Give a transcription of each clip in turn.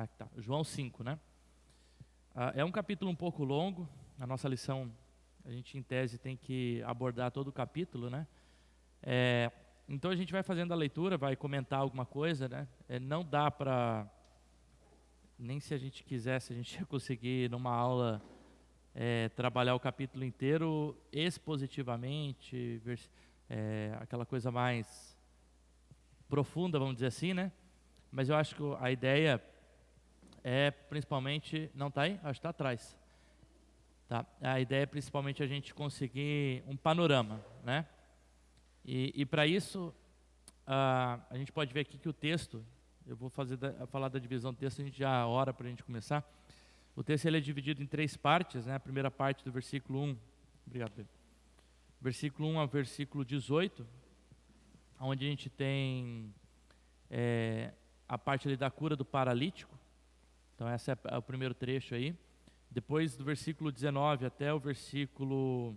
tá. João 5, né? É um capítulo um pouco longo. A nossa lição, a gente em tese tem que abordar todo o capítulo, né? Então a gente vai fazendo a leitura, vai comentar alguma coisa, né? Não dá para, nem se a gente quisesse, a gente ia conseguir numa aula trabalhar o capítulo inteiro expositivamente, aquela coisa mais profunda, vamos dizer assim, né? Mas eu acho que a ideia é principalmente, não está aí? Acho que está atrás. Tá. A ideia é principalmente a gente conseguir um panorama, né? E para isso, a gente pode ver aqui que o texto, eu vou falar da divisão do texto, a gente já ora para a gente começar. O texto ele é dividido em 3 partes, né? A primeira parte do versículo 1, obrigado, Pedro. Versículo 1 ao versículo 18, onde a gente tem a parte ali da cura do paralítico. Então esse é o primeiro trecho aí. Depois do versículo 19 até o versículo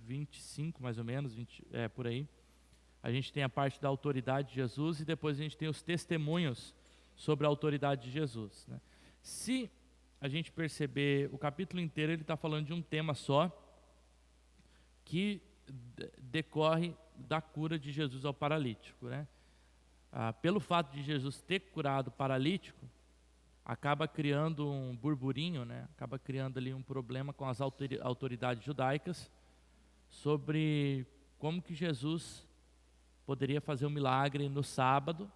25, mais ou menos, 20, por aí. A gente tem a parte da autoridade de Jesus e depois a gente tem os testemunhos sobre a autoridade de Jesus, né? Se a gente perceber o capítulo inteiro, ele está falando de um tema só, que decorre da cura de Jesus ao paralítico, né? Pelo fato de Jesus ter curado o paralítico, acaba criando um burburinho, né? Acaba criando ali um problema com as autoridades judaicas sobre como que Jesus poderia fazer um milagre no sábado,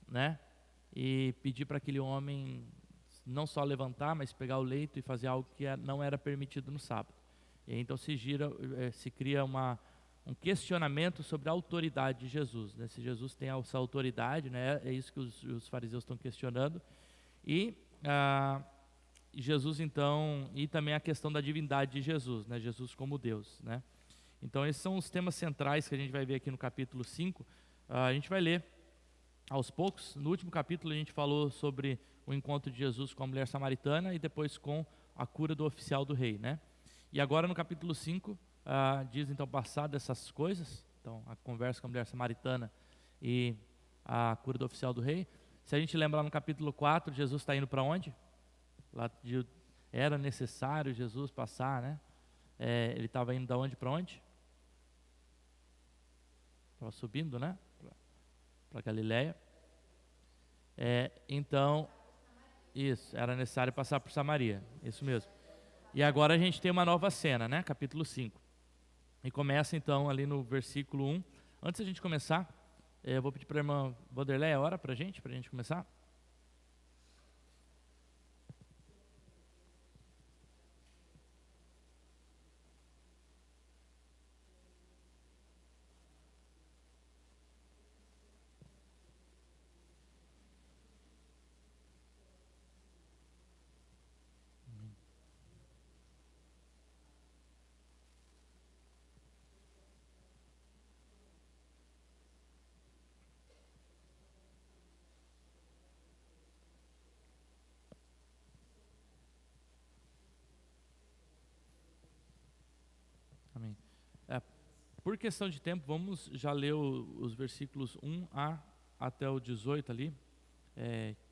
né? E pedir para aquele homem não só levantar, mas pegar o leito e fazer algo que não era permitido no sábado. E então se cria um questionamento sobre a autoridade de Jesus, né? Se Jesus tem essa autoridade, né? É isso que os fariseus estão questionando. E Jesus então, e também a questão da divindade de Jesus, né? Jesus como Deus, né? Então esses são os temas centrais que a gente vai ver aqui no capítulo 5. A gente vai ler aos poucos. No último capítulo a gente falou sobre o encontro de Jesus com a mulher samaritana e depois com a cura do oficial do rei, né? E agora no capítulo 5, diz então, passado essas coisas, então a conversa com a mulher samaritana e a cura do oficial do rei. Se a gente lembrar no capítulo 4, Jesus está indo para onde? Era necessário Jesus passar, né? Ele estava indo de onde para onde? Estava subindo, né? Para Galiléia. Então, isso, era necessário passar por Samaria, isso mesmo. E agora a gente tem uma nova cena, né? Capítulo 5. E começa então ali no versículo 1. Antes da gente começar, eu vou pedir para a irmã Vanderleia ora para a gente começar. Amém. Por questão de tempo, vamos já ler os versículos 1a até o 18 ali,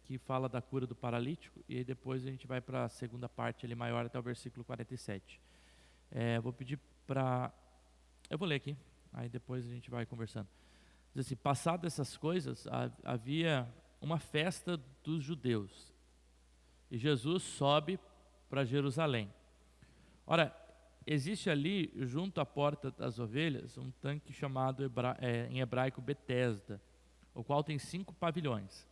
que fala da cura do paralítico, e aí depois a gente vai para a segunda parte ali maior até o versículo 47. Vou pedir para... Eu vou ler aqui, aí depois a gente vai conversando. Diz assim: passado essas coisas, havia uma festa dos judeus, e Jesus sobe para Jerusalém. Ora, existe ali, junto à porta das ovelhas, um tanque chamado em hebraico Betesda, o qual tem 5 pavilhões.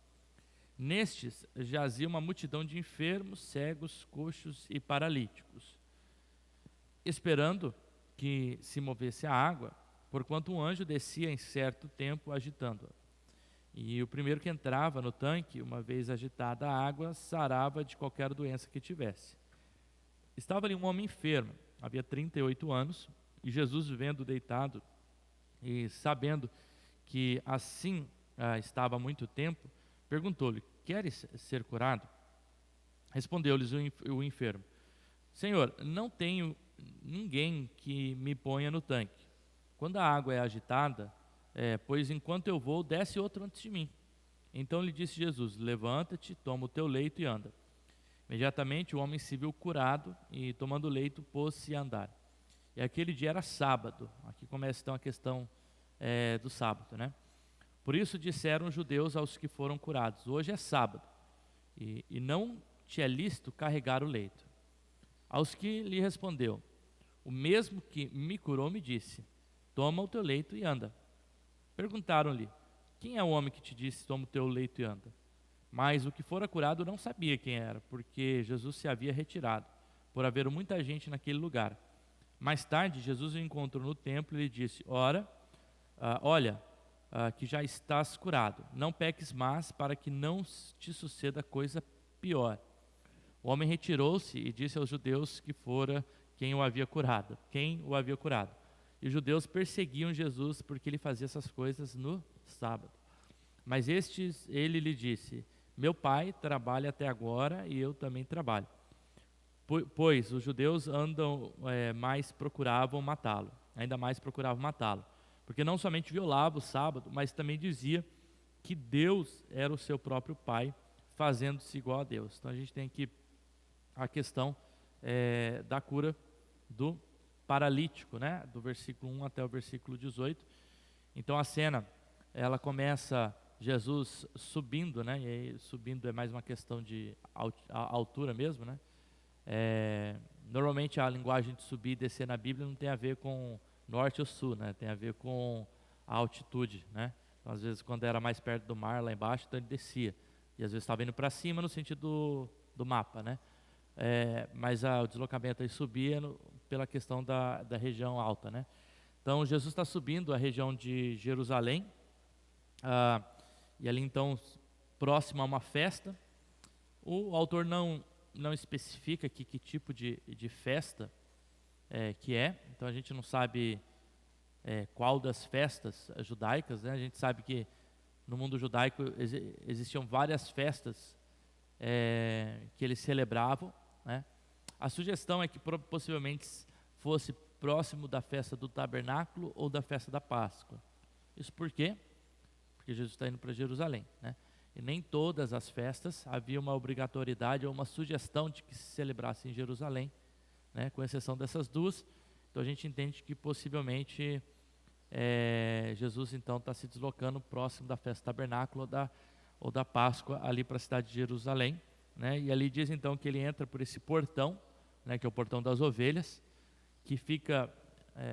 Nestes jazia uma multidão de enfermos, cegos, coxos e paralíticos, esperando que se movesse a água, porquanto um anjo descia em certo tempo agitando-a. E o primeiro que entrava no tanque, uma vez agitada a água, sarava de qualquer doença que tivesse. Estava ali um homem enfermo, havia 38 anos, e Jesus, vendo deitado e sabendo que assim estava há muito tempo, perguntou-lhe: queres ser curado? Respondeu-lhes o enfermo: Senhor, não tenho ninguém que me ponha no tanque. Quando a água é agitada, pois enquanto eu vou, desce outro antes de mim. Então lhe disse Jesus: levanta-te, toma o teu leito e anda. Imediatamente o homem se viu curado e, tomando o leito, pôs-se a andar. E aquele dia era sábado. Aqui começa então a questão do sábado, né? Por isso disseram os judeus aos que foram curados: hoje é sábado, e não te é lícito carregar o leito. Aos que lhe respondeu: o mesmo que me curou me disse: toma o teu leito e anda. Perguntaram-lhe: quem é o homem que te disse: toma o teu leito e anda? Mas o que fora curado não sabia quem era, porque Jesus se havia retirado, por haver muita gente naquele lugar. Mais tarde, Jesus o encontrou no templo e lhe disse: olha, que já estás curado, não peques mais, para que não te suceda coisa pior. O homem retirou-se e disse aos judeus que fora quem o havia curado. E os judeus perseguiam Jesus porque ele fazia essas coisas no sábado. Mas ele lhe disse: meu pai trabalha até agora e eu também trabalho. Pois os judeus ainda mais procuravam matá-lo, porque não somente violava o sábado, mas também dizia que Deus era o seu próprio pai, fazendo-se igual a Deus. Então a gente tem aqui a questão da cura do paralítico, né? Do versículo 1 até o versículo 18. Então a cena, ela começa Jesus subindo, né? E aí, subindo é mais uma questão de altura mesmo, né? Normalmente a linguagem de subir e descer na Bíblia não tem a ver com norte ou sul, né? Tem a ver com a altitude, né? Então, às vezes quando era mais perto do mar, lá embaixo, então ele descia. E às vezes estava indo para cima no sentido do mapa, né? Mas o deslocamento aí subia pela questão da região alta, né? Então Jesus está subindo a região de Jerusalém, e ali então próximo a uma festa. O autor não especifica aqui que tipo de festa que é, então a gente não sabe qual das festas judaicas, né? A gente sabe que no mundo judaico existiam várias festas que eles celebravam, né? A sugestão é que possivelmente fosse próximo da festa do tabernáculo ou da festa da Páscoa. Isso por quê? Porque Jesus está indo para Jerusalém, né? E nem todas as festas havia uma obrigatoriedade ou uma sugestão de que se celebrasse em Jerusalém, né? Com exceção dessas duas. Então a gente entende que possivelmente Jesus então está se deslocando próximo da festa do tabernáculo ou da Páscoa ali para a cidade de Jerusalém, né? E ali diz então que ele entra por esse portão, né? Que é o portão das ovelhas, que fica,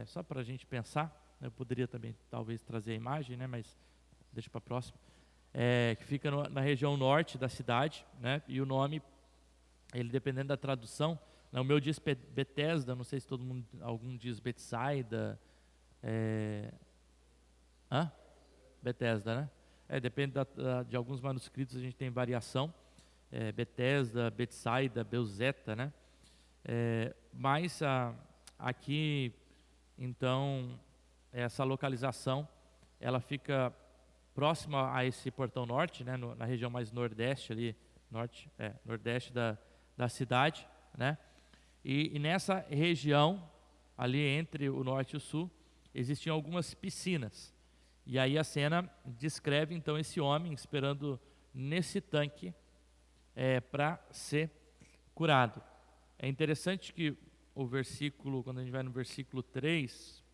só para a gente pensar, né? Eu poderia também talvez trazer a imagem, né? Mas deixa para a próxima. Que fica na região norte da cidade, né? E o nome, ele dependendo da tradução, né? O meu diz Betesda, não sei se algum diz Betsaida, Betesda, né? Depende de alguns manuscritos, a gente tem variação, Betesda, Betsaida, Beuzeta, né? Mas aqui, então, essa localização, ela fica próxima a esse portão norte, né? Na região mais nordeste ali, nordeste da cidade, né? E nessa região, ali entre o norte e o sul, existiam algumas piscinas. E aí a cena descreve então esse homem esperando nesse tanque para ser curado. É interessante que o versículo, quando a gente vai no versículo 3,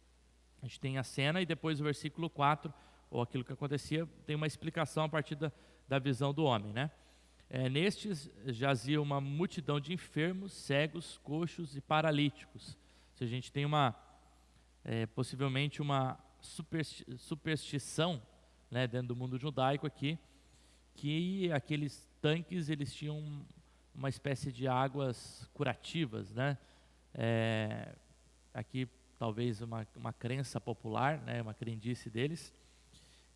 a gente tem a cena e depois o versículo 4, ou aquilo que acontecia, tem uma explicação a partir da visão do homem, né? Nestes jazia uma multidão de enfermos, cegos, coxos e paralíticos. Ou seja, a gente tem possivelmente uma superstição, né, dentro do mundo judaico aqui, que aqueles tanques eles tinham uma espécie de águas curativas, né? Aqui talvez uma crença popular, né, uma crendice deles,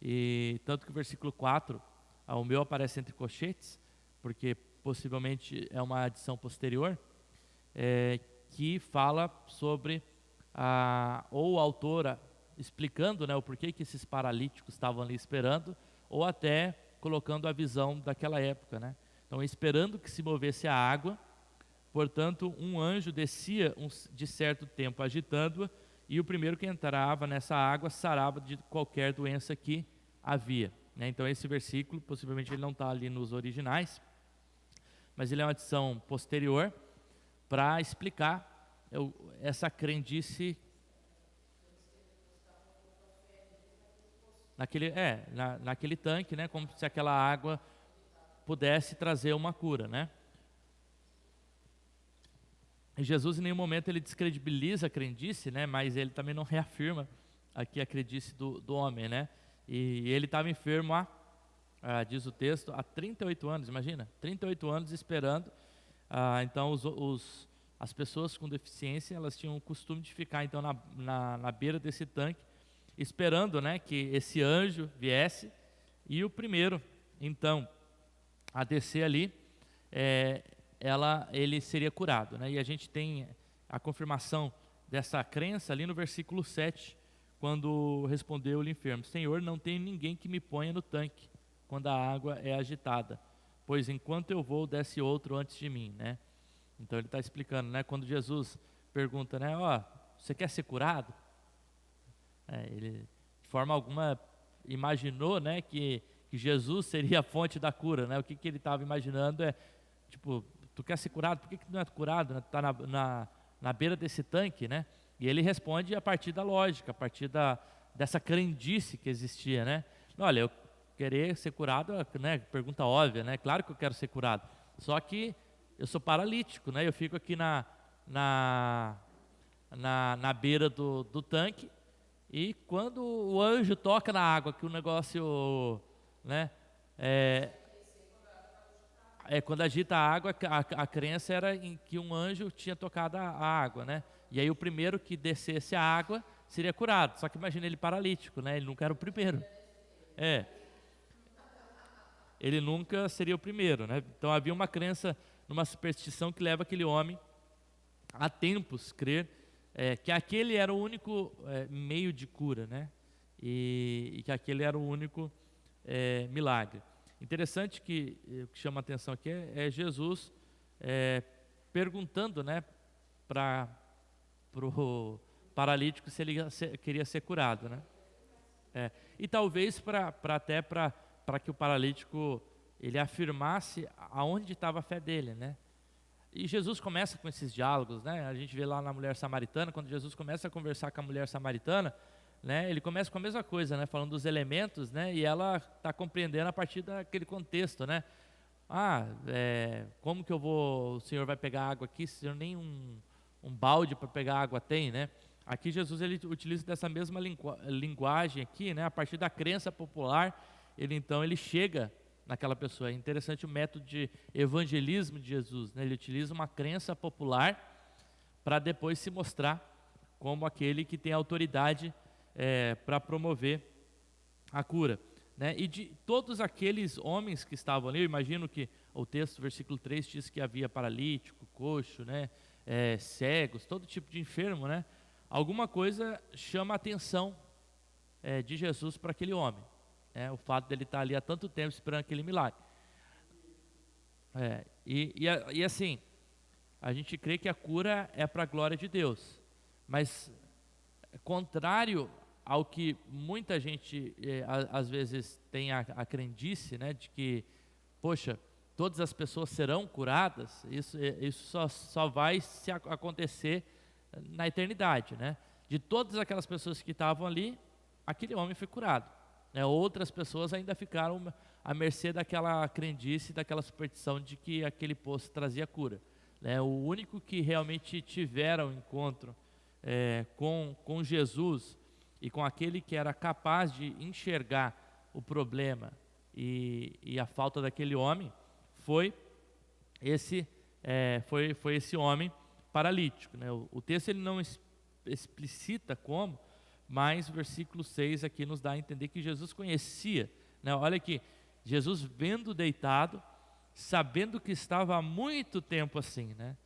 e tanto que o versículo 4, o meu aparece entre colchetes, porque possivelmente é uma adição posterior, que fala sobre ou a autora explicando, né, o porquê que esses paralíticos estavam ali esperando, ou até colocando a visão daquela época, né? Então, esperando que se movesse a água, portanto, um anjo descia de certo tempo agitando-a, e o primeiro que entrava nessa água sarava de qualquer doença que havia, né? Então esse versículo, possivelmente ele não está ali nos originais, mas ele é uma adição posterior para explicar essa crendice naquele tanque, né? Como se aquela água pudesse trazer uma cura, né? E Jesus em nenhum momento ele descredibiliza a crendice, né? Mas ele também não reafirma aqui a crendice do homem, né? E ele estava enfermo diz o texto, há 38 anos, imagina, 38 anos esperando. Então as pessoas com deficiência, elas tinham o costume de ficar então na beira desse tanque, esperando, né, que esse anjo viesse, e o primeiro então a descer ali, ele seria curado, né? E a gente tem a confirmação dessa crença ali no versículo 7, quando respondeu-lhe o enfermo: Senhor, não tem ninguém que me ponha no tanque quando a água é agitada, pois enquanto eu vou, desce outro antes de mim, né? Então ele está explicando, né? Quando Jesus pergunta, né? Você quer ser curado? Ele de forma alguma imaginou, né, que Jesus seria a fonte da cura, né? O que ele estava imaginando tipo, tu quer ser curado? Por que tu não é curado? Né? Tu está na beira desse tanque, né? E ele responde a partir da lógica, a partir dessa crendice que existia, né? Olha, eu querer ser curado, né? Pergunta óbvia, né? Claro que eu quero ser curado, só que eu sou paralítico, né? Eu fico aqui na beira do tanque, e quando o anjo toca na água, que o negócio, né? Quando agita a água, a crença era em que um anjo tinha tocado a água, né? E aí o primeiro que descesse a água seria curado. Só que imagina ele paralítico, né? Ele nunca era o primeiro. Ele nunca seria o primeiro, né? Então havia uma crença, numa superstição que leva aquele homem há tempos crer que aquele era o único meio de cura, né? E que aquele era o único milagre. Interessante que o que chama a atenção aqui é Jesus perguntando, né, para o paralítico se ele queria ser curado, né? E talvez para que o paralítico ele afirmasse aonde estava a fé dele, né? E Jesus começa com esses diálogos, né? A gente vê lá na mulher samaritana, quando Jesus começa a conversar com a mulher samaritana, né? Ele começa com a mesma coisa, né? Falando dos elementos, né? E ela está compreendendo a partir daquele contexto, né? Como que o Senhor vai pegar água aqui, se eu nem um balde para pegar água tem, né? Aqui Jesus ele utiliza dessa mesma linguagem aqui, né? A partir da crença popular, ele chega naquela pessoa. É interessante o método de evangelismo de Jesus, né? Ele utiliza uma crença popular para depois se mostrar como aquele que tem autoridade para promover a cura, né? E de todos aqueles homens que estavam ali, eu imagino que o texto, versículo 3, diz que havia paralítico, coxo, né? Cegos, todo tipo de enfermo, né? Alguma coisa chama a atenção de Jesus para aquele homem, o fato dele estar ali há tanto tempo esperando aquele milagre. E assim, a gente crê que a cura é para a glória de Deus, mas contrário ao que muita gente às vezes tem a crendice, né, de que, poxa, todas as pessoas serão curadas, isso só vai se acontecer na eternidade, né? De todas aquelas pessoas que estavam ali, aquele homem foi curado, né? Outras pessoas ainda ficaram à mercê daquela crendice, daquela superstição de que aquele poço trazia cura, né? O único que realmente tiveram encontro com Jesus e com aquele que era capaz de enxergar o problema e a falta daquele homem foi esse homem paralítico, né? O texto ele não explicita como, mas o versículo 6 aqui nos dá a entender que Jesus conhecia, né? Olha aqui, Jesus vendo deitado, sabendo que estava há muito tempo assim, né?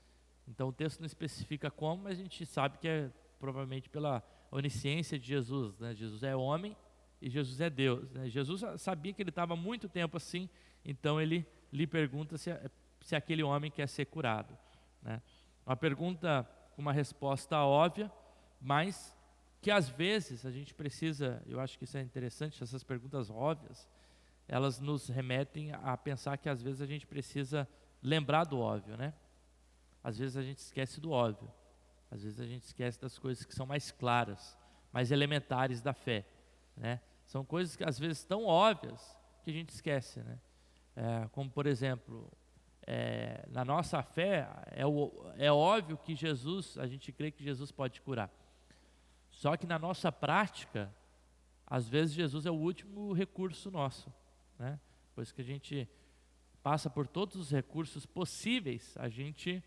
Então o texto não especifica como, mas a gente sabe que é provavelmente pela onisciência de Jesus, né? Jesus é homem e Jesus é Deus, né? Jesus sabia que ele estava há muito tempo assim, então ele lhe pergunta se aquele homem quer ser curado, né? Uma pergunta com uma resposta óbvia, mas que às vezes a gente precisa, eu acho que isso é interessante, essas perguntas óbvias, elas nos remetem a pensar que às vezes a gente precisa lembrar do óbvio, né? Às vezes a gente esquece do óbvio, às vezes a gente esquece das coisas que são mais claras, mais elementares da fé, né? São coisas que às vezes tão óbvias que a gente esquece, né? Como por exemplo, na nossa fé é óbvio que Jesus, a gente crê que Jesus pode curar. Só que na nossa prática, às vezes Jesus é o último recurso nosso, né? Pois que a gente passa por todos os recursos possíveis, a gente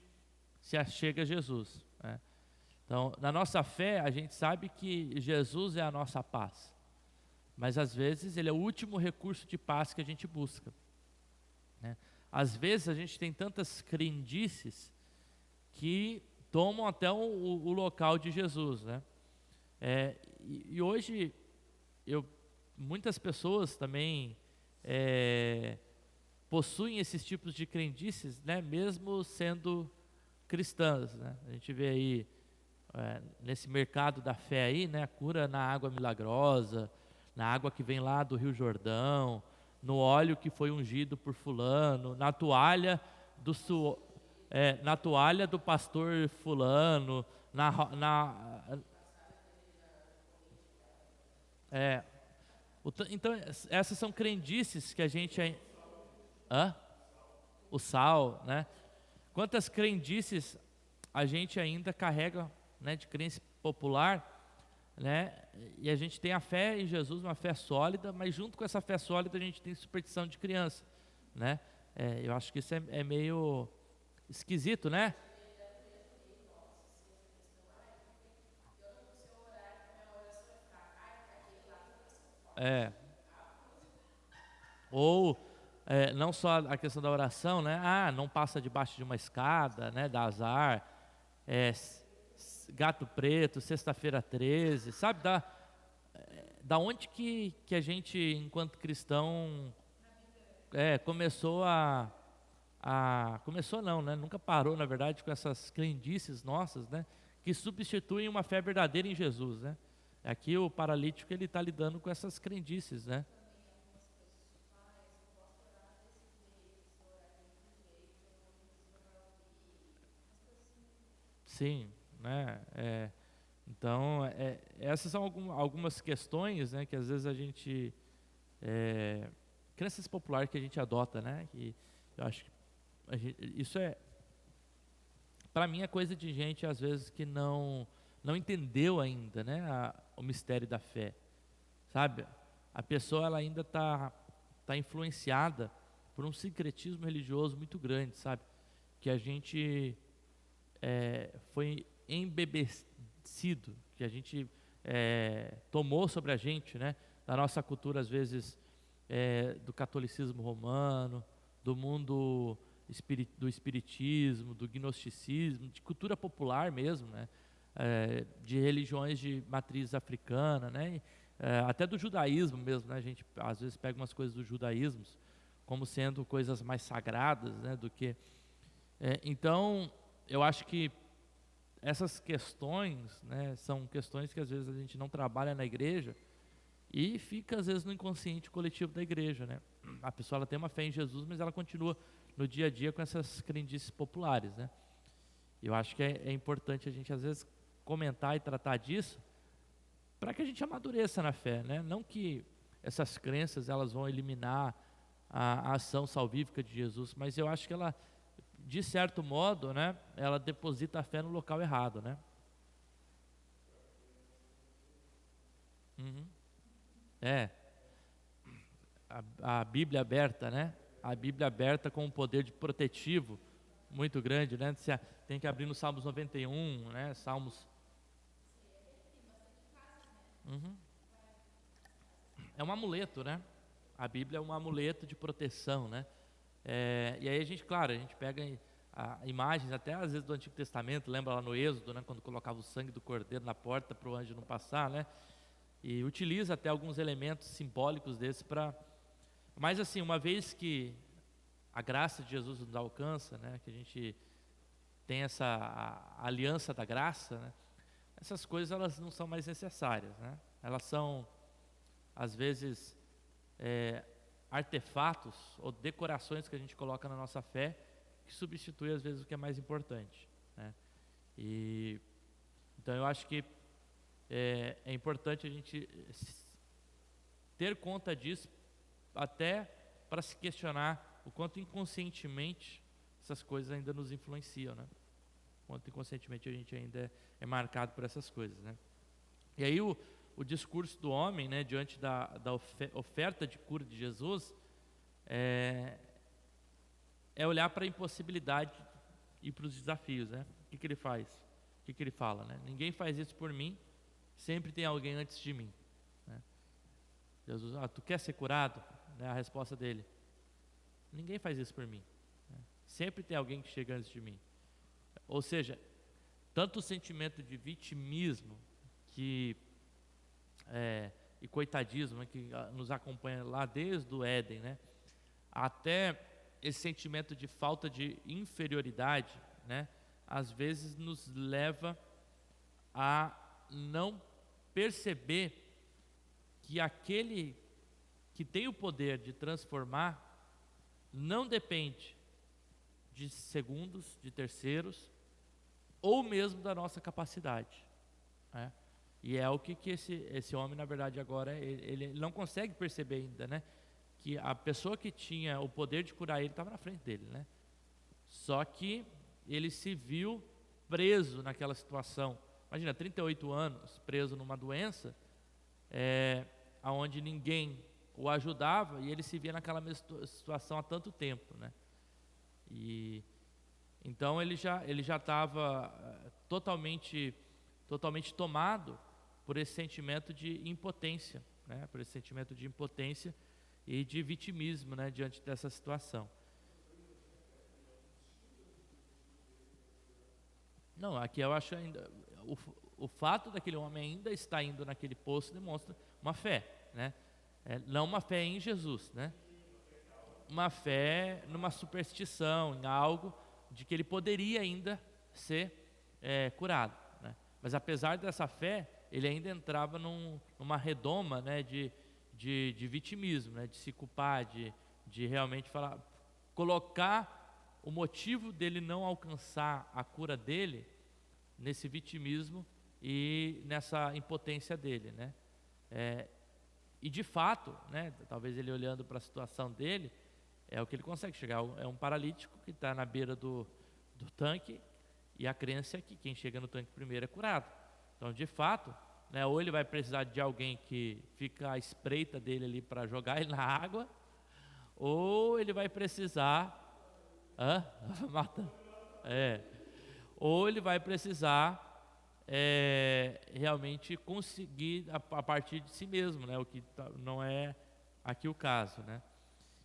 se achega a Jesus, né? Então, na nossa fé, a gente sabe que Jesus é a nossa paz, mas às vezes Ele é o último recurso de paz que a gente busca, né? Às vezes a gente tem tantas crendices que tomam até o local de Jesus, né? E hoje, muitas pessoas também possuem esses tipos de crendices, né? Mesmo sendo cristãs, né? A gente vê aí, nesse mercado da fé aí, né? A cura na água milagrosa, na água que vem lá do Rio Jordão, no óleo que foi ungido por fulano, na toalha na toalha do pastor fulano, então essas são crendices que a gente o sal, né? Quantas crendices a gente ainda carrega, né, de crença popular, né? E a gente tem a fé em Jesus, uma fé sólida, mas junto com essa fé sólida a gente tem superstição de criança, né? Eu acho que isso é meio esquisito, né? É. Ou não só a questão da oração, né? Não passa debaixo de uma escada, né? Dá azar. Gato preto, sexta-feira 13, sabe? Da onde que a gente, enquanto cristão, começou começou não, né? Nunca parou, na verdade, com essas crendices nossas, né? Que substituem uma fé verdadeira em Jesus, né? Aqui o paralítico, ele está lidando com essas crendices, né? Sim, né? Então, essas são algumas questões, né, que às vezes a gente, crenças populares que a gente adota, né? Que eu acho que isso para mim é coisa de gente às vezes que não entendeu ainda, né, o mistério da fé, sabe? A pessoa ela ainda tá influenciada por um sincretismo religioso muito grande, sabe? Que a gente foi embebecido, que a gente tomou sobre a gente, né? Da nossa cultura, às vezes, do catolicismo romano, do mundo do espiritismo, do gnosticismo, de cultura popular mesmo, né? De religiões de matriz africana, né? Até do judaísmo mesmo, né? A gente às vezes pega umas coisas do judaísmo como sendo coisas mais sagradas, né? Do que então eu acho que essas questões, né, são questões que às vezes a gente não trabalha na igreja e fica às vezes no inconsciente coletivo da igreja, né? A pessoa ela tem uma fé em Jesus, mas ela continua no dia a dia com essas crendices populares, né? Eu acho que é importante a gente às vezes comentar e tratar disso para que a gente amadureça na fé, né? Não que essas crenças elas vão eliminar a ação salvífica de Jesus, mas eu acho que ela, de certo modo, né, ela deposita a fé no local errado, né? Uhum. É, a Bíblia aberta, né? A Bíblia aberta com um poder de protetivo muito grande, né? Você tem que abrir no Salmos 91, né? Salmos. Uhum. É um amuleto, né? A Bíblia é um amuleto de proteção, né? E aí a gente, claro, a gente pega imagens até às vezes do Antigo Testamento, lembra lá no Êxodo, né? Quando colocava o sangue do cordeiro na porta para o anjo não passar, né? E utiliza até alguns elementos simbólicos desses para. Mas assim, uma vez que a graça de Jesus nos alcança, né? Que a gente tem essa aliança da graça, né? Essas coisas elas não são mais necessárias, né? Elas são às vezes artefatos ou decorações que a gente coloca na nossa fé que substitui às vezes o que é mais importante, né? E então eu acho que é importante a gente ter conta disso, até para se questionar o quanto inconscientemente essas coisas ainda nos influenciam, né? O quanto inconscientemente a gente ainda é marcado por essas coisas, né? E aí o discurso do homem, né, diante da oferta de cura de Jesus, é olhar para a impossibilidade e para os desafios, né? O que ele faz? O que ele fala, né? Ninguém faz isso por mim, sempre tem alguém antes de mim, né? Jesus, tu quer ser curado? Né, a resposta dele: ninguém faz isso por mim, né? Sempre tem alguém que chega antes de mim. Ou seja, tanto o sentimento de vitimismo e coitadismo, né, que nos acompanha lá desde o Éden, né, até esse sentimento de falta de inferioridade, né, às vezes nos leva a não perceber que aquele que tem o poder de transformar não depende de segundos, de terceiros, ou mesmo da nossa capacidade, né? E é o que esse homem, na verdade, agora, ele não consegue perceber ainda, né? Que a pessoa que tinha o poder de curar ele estava na frente dele, né? Só que ele se viu preso naquela situação. Imagina, 38 anos preso numa doença, onde ninguém o ajudava, e ele se via naquela mesma situação há tanto tempo, né? E então ele já estava totalmente tomado por esse sentimento de impotência, né? Por esse sentimento de impotência e de vitimismo, né? Diante dessa situação. Não, aqui eu acho ainda o fato daquele homem ainda estar indo naquele poço demonstra uma fé, né? Não uma fé em Jesus, né? Uma fé numa superstição, em algo de que ele poderia ainda ser curado, né? Mas apesar dessa fé, ele ainda entrava numa redoma, né, de vitimismo, né, de se culpar, de realmente colocar o motivo dele não alcançar a cura dele nesse vitimismo e nessa impotência dele, né? E de fato, né, talvez ele olhando para a situação dele, é o que ele consegue chegar. É um paralítico que está na beira do tanque, e a crença é que quem chega no tanque primeiro é curado. Então, de fato, né, ou ele vai precisar de alguém que fica à espreita dele ali para jogar ele na água, ou ele vai precisar, mata, ou ele vai precisar realmente conseguir a partir de si mesmo, né, o que não é aqui o caso, né?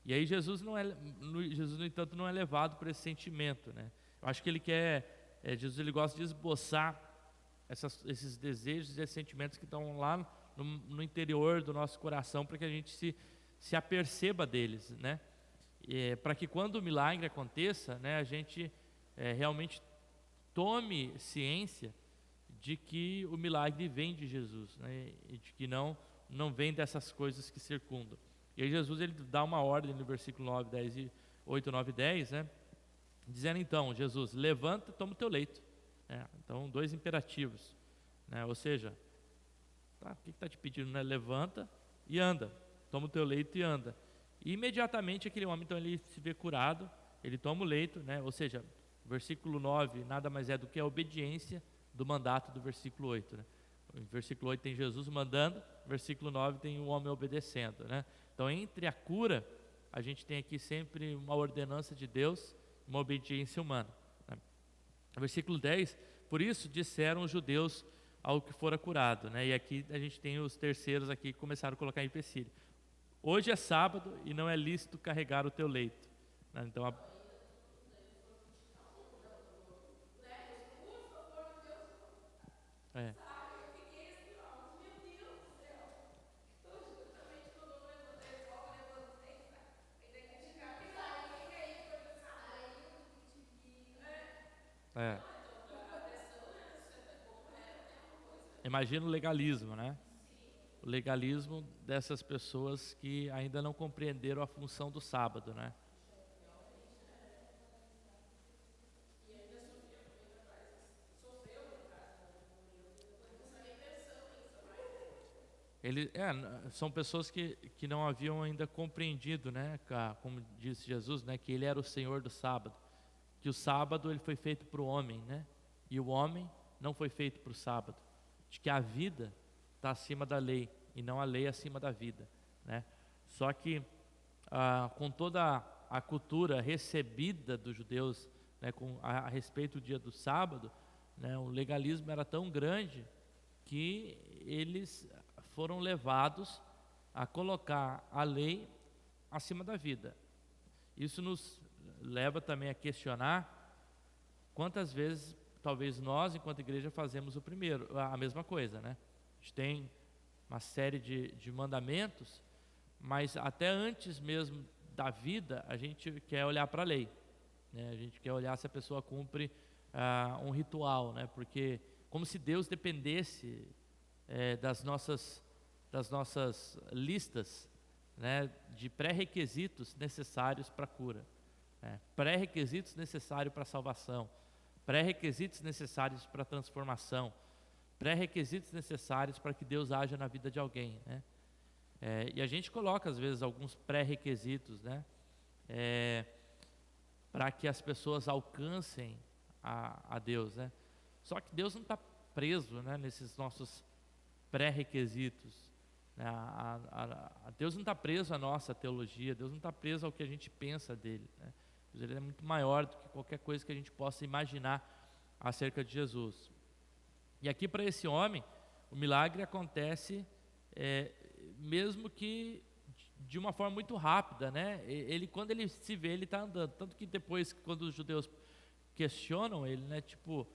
E aí Jesus, no entanto, não é levado por esse sentimento, né? Eu acho que ele Jesus ele gosta de esboçar esses desejos e esses sentimentos que estão lá no interior do nosso coração, para que a gente se aperceba deles, né? Para que quando o milagre aconteça, né, a gente realmente tome ciência de que o milagre vem de Jesus, né? E de que não vem dessas coisas que circundam. E aí Jesus ele dá uma ordem no versículo 9, 10 e 8, 9 e 10, né? Dizendo então, Jesus, levanta e toma o teu leito. Então, dois imperativos, né? Ou seja, o que está te pedindo, né? Levanta e anda, toma o teu leito e anda. E imediatamente aquele homem, então, ele se vê curado, ele toma o leito, né? Ou seja, o versículo 9 nada mais é do que a obediência do mandato do versículo 8, né? No versículo 8 tem Jesus mandando, no versículo 9 tem o homem obedecendo, né? Então, entre a cura, a gente tem aqui sempre uma ordenança de Deus, uma obediência humana, né? Versículo 10, por isso disseram os judeus ao que fora curado, né? E aqui a gente tem os terceiros aqui que começaram a colocar empecilho. Hoje é sábado e não é lícito carregar o teu leito, né? Então, é. É. Imagina o legalismo, né? o legalismo dessas pessoas que ainda não compreenderam a função do sábado, né? São pessoas que não haviam ainda compreendido, né, como disse Jesus, né, que Ele era o Senhor do sábado, que o sábado ele foi feito para o homem, né, e o homem não foi feito para o sábado, de que a vida está acima da lei e não a lei acima da vida, né? Só que com toda a cultura recebida dos judeus, né, a respeito do dia do sábado, né, o legalismo era tão grande que eles foram levados a colocar a lei acima da vida. Isso nos leva também a questionar quantas vezes talvez nós, enquanto igreja, fazemos a mesma coisa, né? A gente tem uma série de mandamentos, mas até antes mesmo da vida, a gente quer olhar para a lei, né? A gente quer olhar se a pessoa cumpre um ritual, né? Porque como se Deus dependesse das nossas listas, né, de pré-requisitos necessários para a cura, né? Pré-requisitos necessários para a salvação, pré-requisitos necessários para a transformação, pré-requisitos necessários para que Deus haja na vida de alguém, né? E a gente coloca às vezes alguns pré-requisitos, né, para que as pessoas alcancem a Deus, né? Só que Deus não está preso, né, nesses nossos pré-requisitos, né? Deus não está preso à nossa teologia, Deus não está preso ao que a gente pensa dele, né? Ele é muito maior do que qualquer coisa que a gente possa imaginar acerca de Jesus. E aqui para esse homem, o milagre acontece mesmo que de uma forma muito rápida, né? Quando ele se vê, ele está andando. Tanto que depois, quando os judeus questionam ele, né? Tipo,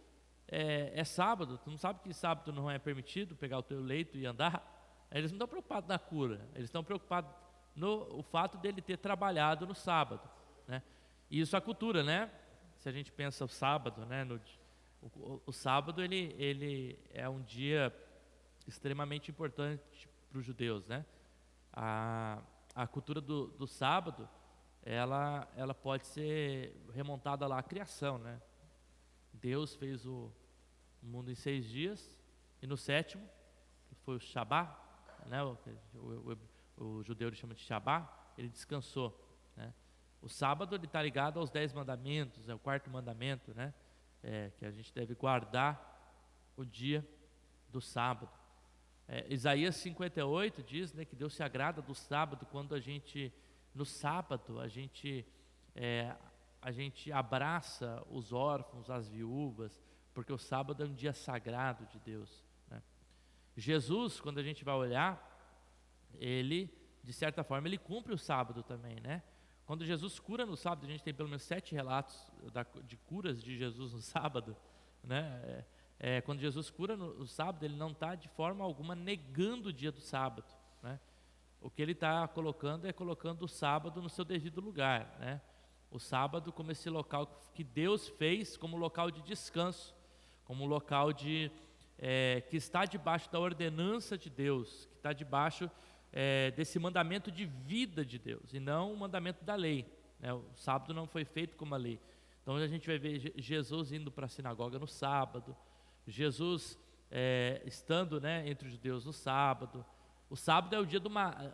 é sábado, tu não sabe que sábado não é permitido pegar o teu leito e andar? Eles não estão preocupados na cura, eles estão preocupados no fato dele ter trabalhado no sábado, né? E isso é a cultura, né? Se a gente pensa o sábado, né? O sábado ele é um dia extremamente importante para os judeus, né? A cultura do sábado, ela pode ser remontada lá à criação, né? Deus fez o mundo em 6 dias e no sétimo, que foi o Shabá, né? O judeu ele chama de Shabá, ele descansou, né? O sábado ele está ligado aos 10 mandamentos, é o 4º mandamento, né? Que a gente deve guardar o dia do sábado. Isaías 58 diz, né, que Deus se agrada do sábado quando no sábado a gente abraça os órfãos, as viúvas, porque o sábado é um dia sagrado de Deus, né? Jesus, quando a gente vai olhar, ele, de certa forma, ele cumpre o sábado também, né? Quando Jesus cura no sábado, a gente tem pelo menos 7 relatos de curas de Jesus no sábado, né? Quando Jesus cura no sábado, ele não está de forma alguma negando o dia do sábado, né? O que ele está colocando o sábado no seu devido lugar, né? O sábado como esse local que Deus fez como local de descanso, como local que está debaixo da ordenança de Deus, que está debaixo desse mandamento de vida de Deus, e não o mandamento da lei, né? O sábado não foi feito como a lei. Então a gente vai ver Jesus indo para a sinagoga no sábado, Jesus estando, né, entre os judeus no sábado. O sábado é o dia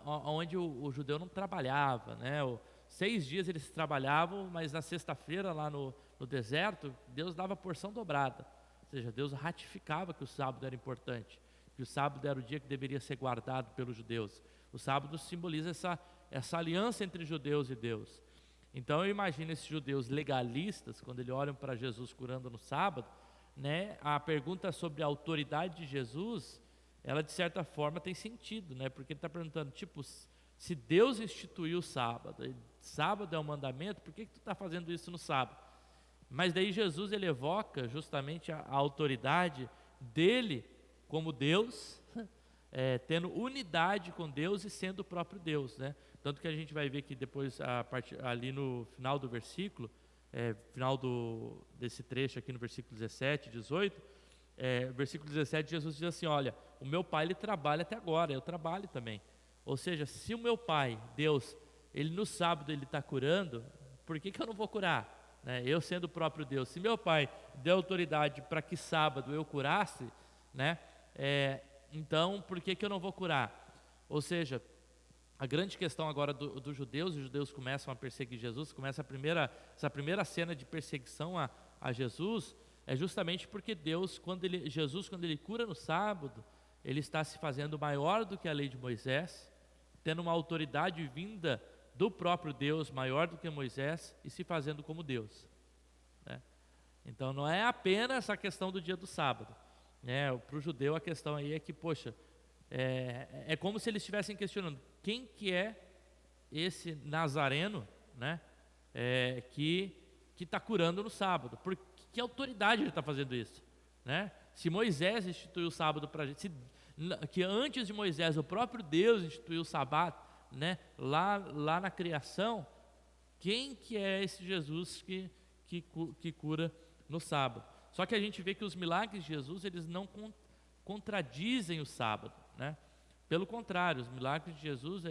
onde o judeu não trabalhava, né? 6 dias eles trabalhavam, mas na sexta-feira lá no deserto, Deus dava porção dobrada. Ou seja, Deus ratificava que o sábado era importante, que o sábado era o dia que deveria ser guardado pelos judeus. O sábado simboliza essa aliança entre judeus e Deus. Então eu imagino esses judeus legalistas, quando eles olham para Jesus curando no sábado, né, a pergunta sobre a autoridade de Jesus, ela de certa forma tem sentido, né? Porque ele está perguntando, tipo, se Deus instituiu o sábado, sábado é um mandamento, por que tu está fazendo isso no sábado? Mas daí Jesus ele evoca justamente a autoridade dele como Deus, tendo unidade com Deus e sendo o próprio Deus, né? Tanto que a gente vai ver que depois, ali no final do versículo, final desse trecho aqui no versículo 17, 18, versículo 17, Jesus diz assim, olha, o meu pai ele trabalha até agora, eu trabalho também. Ou seja, se o meu pai, Deus, ele no sábado ele está curando, por que eu não vou curar? Né? Eu sendo o próprio Deus, se meu pai deu autoridade para que sábado eu curasse, né? Então por que eu não vou curar? Ou seja, a grande questão agora dos judeus, os judeus começam a perseguir Jesus, começa essa primeira cena de perseguição a Jesus, é justamente porque Jesus quando ele cura no sábado, ele está se fazendo maior do que a lei de Moisés, tendo uma autoridade vinda do próprio Deus, maior do que Moisés, e se fazendo como Deus, né? Então não é apenas a questão do dia do sábado, né? Para o judeu a questão aí é que, poxa, é como se eles estivessem questionando, quem que é esse Nazareno, né? Que está curando no sábado, por que autoridade ele está fazendo isso, né? Se Moisés instituiu o sábado para a gente, que antes de Moisés o próprio Deus instituiu o sábado, né? Lá na criação, quem que é esse Jesus que cura no sábado? Só que a gente vê que os milagres de Jesus, eles não contradizem o sábado, né? Pelo contrário, os milagres de Jesus,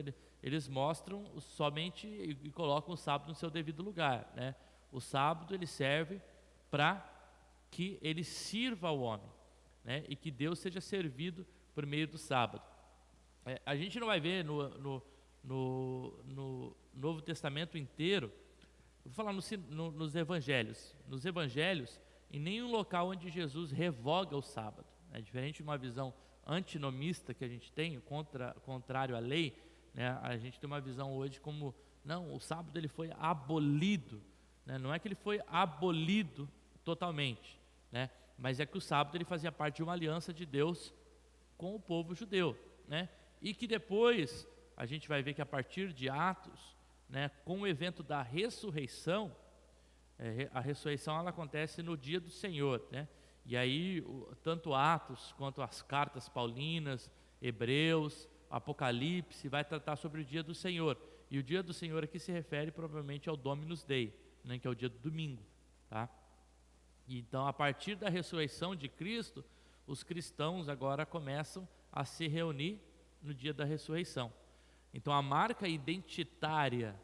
eles mostram somente e colocam o sábado no seu devido lugar, né? O sábado ele serve para que ele sirva ao homem, né? E que Deus seja servido por meio do sábado. A gente não vai ver no Novo Testamento inteiro, vou falar nos Evangelhos. Nos Evangelhos, em nenhum local onde Jesus revoga o sábado, né? Diferente de uma visão antinomista que a gente tem, contrário à lei, né? A gente tem uma visão hoje como, não, o sábado ele foi abolido, né? Não é que ele foi abolido totalmente, né? Mas é que o sábado ele fazia parte de uma aliança de Deus com o povo judeu, né? E que depois a gente vai ver que a partir de Atos, né, com o evento da ressurreição, a ressurreição ela acontece no dia do Senhor, né? E aí tanto Atos quanto as cartas paulinas, Hebreus, Apocalipse vai tratar sobre o dia do Senhor. E o dia do Senhor aqui se refere provavelmente ao Dominus Dei, né, que é o dia do domingo, tá? Então, a partir da ressurreição de Cristo, os cristãos agora começam a se reunir no dia da ressurreição. Então, a marca identitária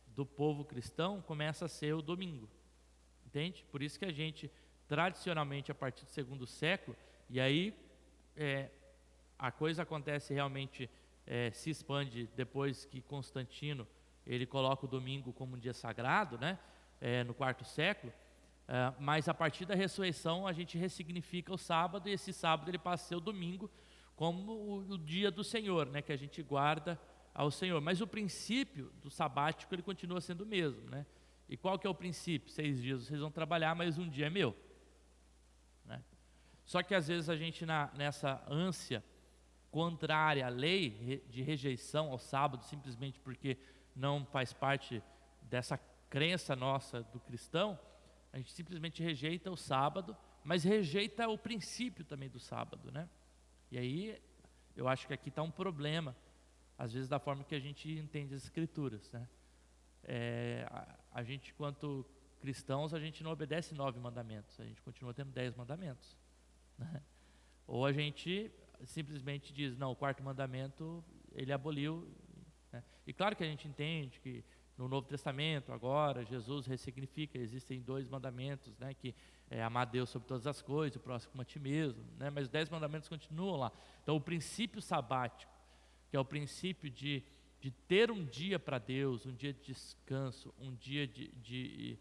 do povo cristão começa a ser o domingo, entende? Por isso que a gente, tradicionalmente, a partir do segundo século, e aí a coisa acontece realmente, se expande depois que Constantino, ele coloca o domingo como um dia sagrado, né? No quarto século, mas a partir da ressurreição a gente ressignifica o sábado, e esse sábado ele passa a ser o domingo como o dia do Senhor, né? Que a gente guarda ao Senhor. Mas o princípio do sabático ele continua sendo o mesmo, né? E qual que é o princípio? 6 dias vocês vão trabalhar, mas um dia é meu, né? Só que às vezes a gente nessa ânsia contrária à lei, de rejeição ao sábado, simplesmente porque não faz parte dessa crença nossa do cristão, a gente simplesmente rejeita o sábado, mas rejeita o princípio também do sábado, né? E aí, eu acho que aqui está um problema, às vezes, da forma que a gente entende as Escrituras, né? A gente, quanto cristãos, a gente não obedece 9 mandamentos, a gente continua tendo 10 mandamentos, né? Ou a gente simplesmente diz, não, o 4º mandamento, ele aboliu, né? E claro que a gente entende que no Novo Testamento, agora, Jesus ressignifica, existem 2 mandamentos, né, que é amar Deus sobre todas as coisas, o próximo como a ti mesmo, né, mas os 10 mandamentos continuam lá. Então, o princípio sabático, que é o princípio de ter um dia para Deus, um dia de descanso, um dia de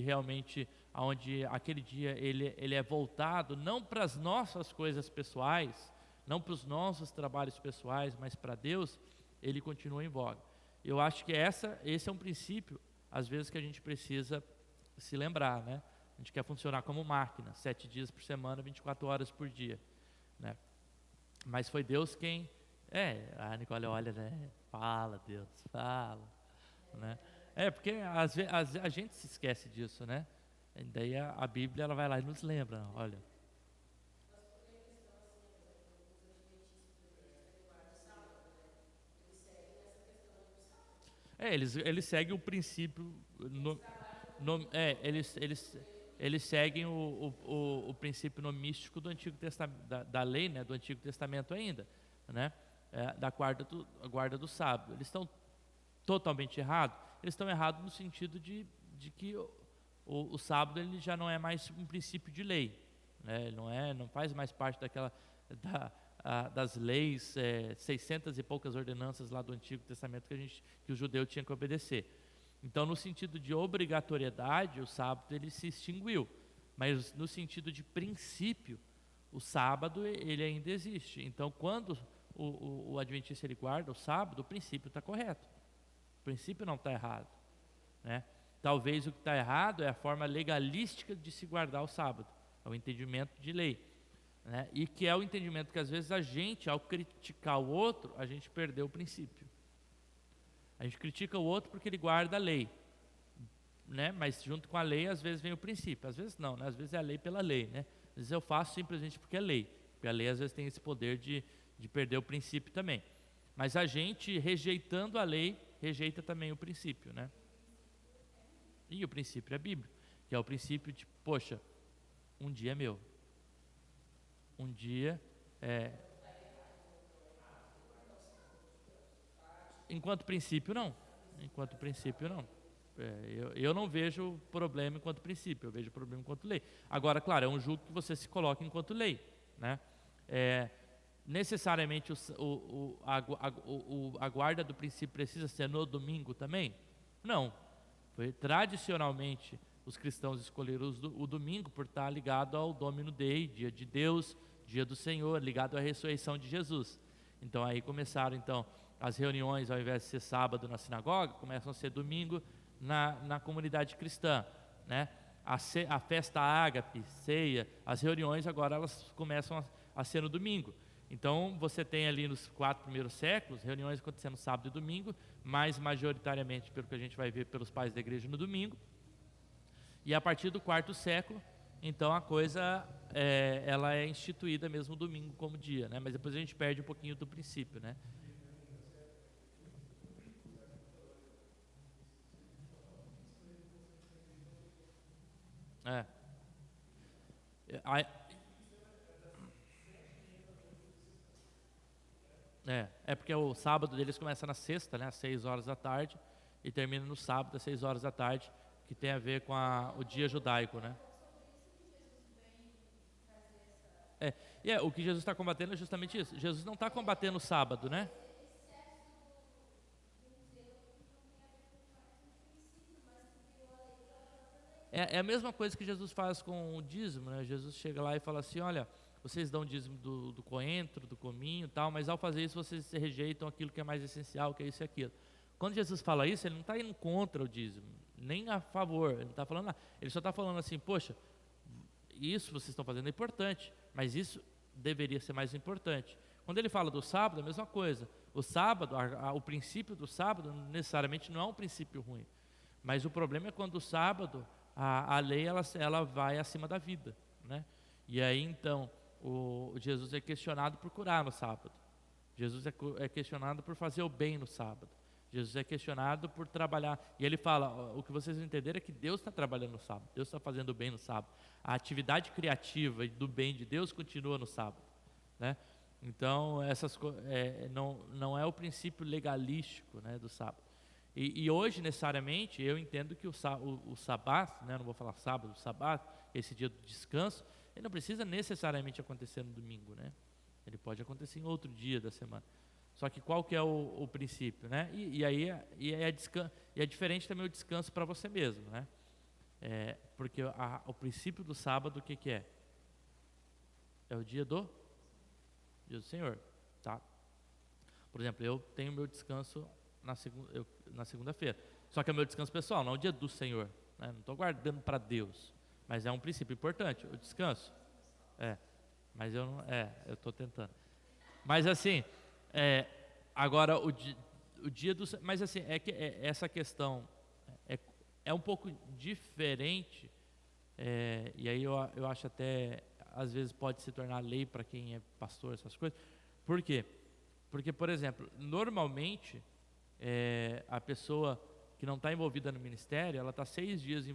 realmente, onde aquele dia ele é voltado não para as nossas coisas pessoais, não para os nossos trabalhos pessoais, mas para Deus, ele continua em voga. Eu acho que esse é um princípio, às vezes, que a gente precisa se lembrar, né? A gente quer funcionar como máquina, 7 dias por semana, 24 horas por dia, né? Mas foi Deus quem... a Nicole olha, né? Fala, Deus, fala, né? Porque às vezes a gente se esquece disso, né? E daí a Bíblia ela vai lá e nos lembra, olha. Eles seguem o princípio, eles seguem o princípio nomístico do Antigo Testamento, da lei, né, do Antigo Testamento ainda, né, da guarda do sábado. Eles estão totalmente errados? Eles estão errados no sentido de que o sábado ele já não é mais um princípio de lei, né, não faz mais parte das leis, 600 e poucas ordenanças lá do Antigo Testamento que o judeu tinha que obedecer. Então, no sentido de obrigatoriedade, o sábado ele se extinguiu, mas no sentido de princípio, o sábado ele ainda existe. Então, quando o adventista ele guarda o sábado, o princípio está correto, o princípio não está errado, né? Talvez o que está errado é a forma legalística de se guardar o sábado, é o entendimento de lei, né? E que é o entendimento que às vezes a gente, ao criticar o outro, a gente perdeu o princípio. A gente critica o outro porque ele guarda a lei, né? Mas junto com a lei às vezes vem o princípio, às vezes não, né? Às vezes é a lei pela lei, né? Às vezes eu faço simplesmente porque é lei, porque a lei às vezes tem esse poder de perder o princípio também. Mas a gente, rejeitando a lei, rejeita também o princípio, né? E o princípio é bíblico, que é o princípio de, poxa, um dia é meu, um dia é... Enquanto princípio, não. Enquanto princípio, não. Eu não vejo problema enquanto princípio, eu vejo problema enquanto lei. Agora, claro, é um julgo que você se coloca enquanto lei, né? Necessariamente a guarda do princípio precisa ser no domingo também? Não. Tradicionalmente, os cristãos escolheram o domingo por estar ligado ao Domino Dei, dia de Deus, dia do Senhor, ligado à ressurreição de Jesus. Então aí começaram as reuniões, ao invés de ser sábado na sinagoga, começam a ser domingo na comunidade cristã, né? A festa ágape, ceia, as reuniões agora elas começam a ser no domingo. Então você tem ali nos 4 primeiros séculos, reuniões acontecendo sábado e domingo, mas majoritariamente, pelo que a gente vai ver pelos pais da igreja, no domingo. E a partir do 4º século, então a coisa ela é instituída mesmo domingo como dia, né? Mas depois a gente perde um pouquinho do princípio, né? É porque o sábado deles começa na sexta, né, às 6 horas da tarde, e termina no sábado às 6 horas da tarde, que tem a ver com o dia judaico, né? O que Jesus está combatendo é justamente isso. Jesus não está combatendo o sábado, né? É a mesma coisa que Jesus faz com o dízimo, né? Jesus chega lá e fala assim, olha, vocês dão dízimo do coentro, do cominho e tal, mas ao fazer isso vocês rejeitam aquilo que é mais essencial, que é isso e aquilo. Quando Jesus fala isso, ele não está indo contra o dízimo, nem a favor, ele não está falando nada. Ele só está falando assim, poxa, isso vocês estão fazendo é importante, mas isso deveria ser mais importante. Quando ele fala do sábado, é a mesma coisa. O sábado, o princípio do sábado necessariamente não é um princípio ruim, mas o problema é quando o sábado, a lei ela vai acima da vida, né? E aí então o Jesus é questionado por curar no sábado, Jesus é questionado por fazer o bem no sábado, Jesus é questionado por trabalhar, e ele fala, o que vocês entenderam é que Deus está trabalhando no sábado, Deus está fazendo o bem no sábado, a atividade criativa e do bem de Deus continua no sábado, né? Então não é o princípio legalístico, né, do sábado. E hoje, necessariamente, eu entendo que o sabbat, né, não vou falar sábado, o sabbat, esse dia do descanso, ele não precisa necessariamente acontecer no domingo, né? Ele pode acontecer em outro dia da semana. Só que qual que é o princípio, né? E aí é diferente também o descanso para você mesmo, né? Porque o princípio do sábado, o que é? É o dia do Senhor, tá? Por exemplo, eu tenho meu descanso na segunda-feira. Só que é o meu descanso pessoal, não é o dia do Senhor, né? Não estou guardando para Deus, mas é um princípio importante, o descanso. Mas eu não, eu estou tentando. Mas assim, agora o dia do, mas assim essa questão é um pouco diferente, e aí eu acho até às vezes pode se tornar lei para quem é pastor, essas coisas. Por quê? Porque, por exemplo, normalmente a pessoa que não está envolvida no ministério, ela está 6 dias,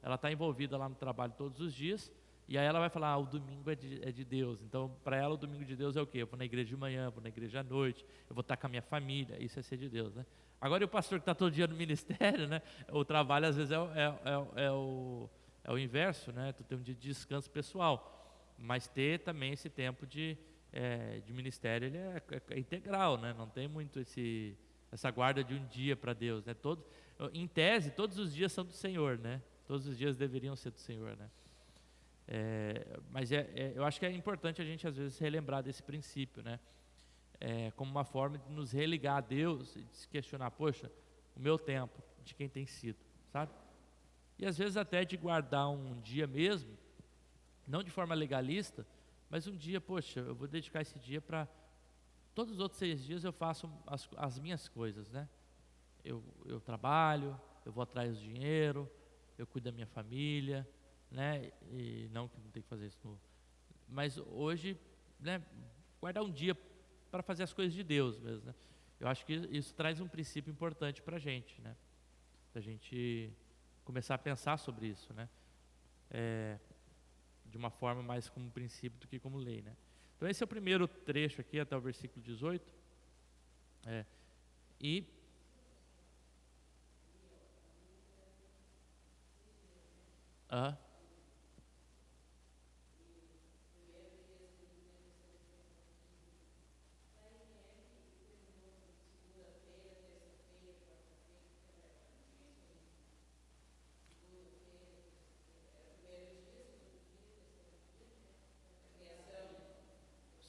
ela está envolvida lá no trabalho todos os dias, e aí ela vai falar, o domingo é de Deus. Então, para ela, o domingo de Deus é o quê? Eu vou na igreja de manhã, vou na igreja à noite, eu vou estar com a minha família, isso é ser de Deus, né? Agora, e o pastor que está todo dia no ministério, né? O trabalho, às vezes, é o inverso, né? Tu tem um dia de descanso pessoal, mas ter também esse tempo de ministério, ele é integral, né? Não tem muito essa guarda de um dia para Deus, né? Em tese, todos os dias são do Senhor, né? Todos os dias deveriam ser do Senhor, né? Mas eu acho que é importante a gente às vezes relembrar desse princípio, né? Como uma forma de nos religar a Deus e de se questionar, poxa, o meu tempo, de quem tem sido, sabe? E às vezes até de guardar um dia mesmo, não de forma legalista, mas um dia, poxa, eu vou dedicar esse dia para todos os outros 6 dias eu faço as minhas coisas, né? Eu trabalho, eu vou atrás do dinheiro, eu cuido da minha família, né? E não que não tem que fazer isso, mas hoje, né? Guardar um dia para fazer as coisas de Deus mesmo, né? Eu acho que isso traz um princípio importante para a gente, né? Da gente começar a pensar sobre isso, né? De uma forma mais como princípio do que como lei, né? Então esse é o primeiro trecho aqui, até o versículo 18. E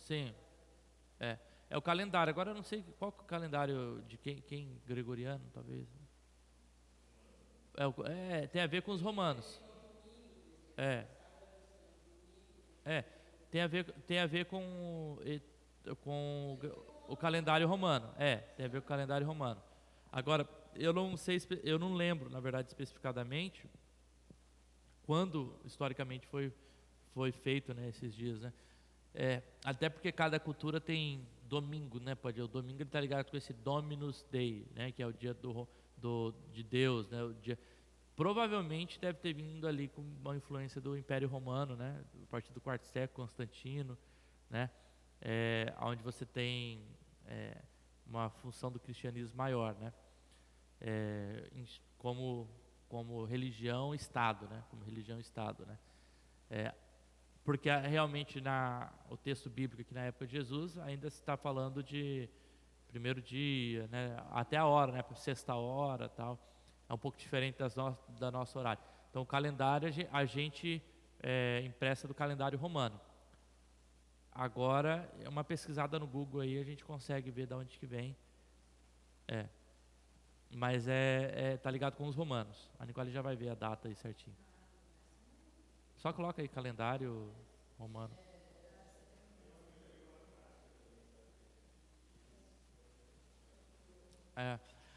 sim, é o calendário. Agora eu não sei qual que é o calendário de quem gregoriano, talvez. Tem a ver com os romanos. É, é, tem a ver com o calendário romano. Tem a ver com o calendário romano. Agora, eu não sei, eu não lembro, na verdade, especificadamente quando historicamente foi feito, né, esses dias, né? Até porque cada cultura tem domingo, né? O domingo está ligado com esse Dominus Dei, né? Que é o dia de Deus, né? O dia, provavelmente deve ter vindo ali com uma influência do Império Romano, né? A partir do 4º século, Constantino, né? Onde você tem uma função do cristianismo maior, né? Como religião Estado, né? Como religião Estado, né? Porque realmente o texto bíblico aqui na época de Jesus ainda se está falando de primeiro dia, né, até a hora, né, sexta hora, tal. É um pouco diferente da nossa horário. Então o calendário a gente empresta do calendário romano. Agora, uma pesquisada no Google aí a gente consegue ver de onde que vem. Mas tá ligado com os romanos. A Nicole já vai ver a data aí certinho. Só coloca aí calendário romano.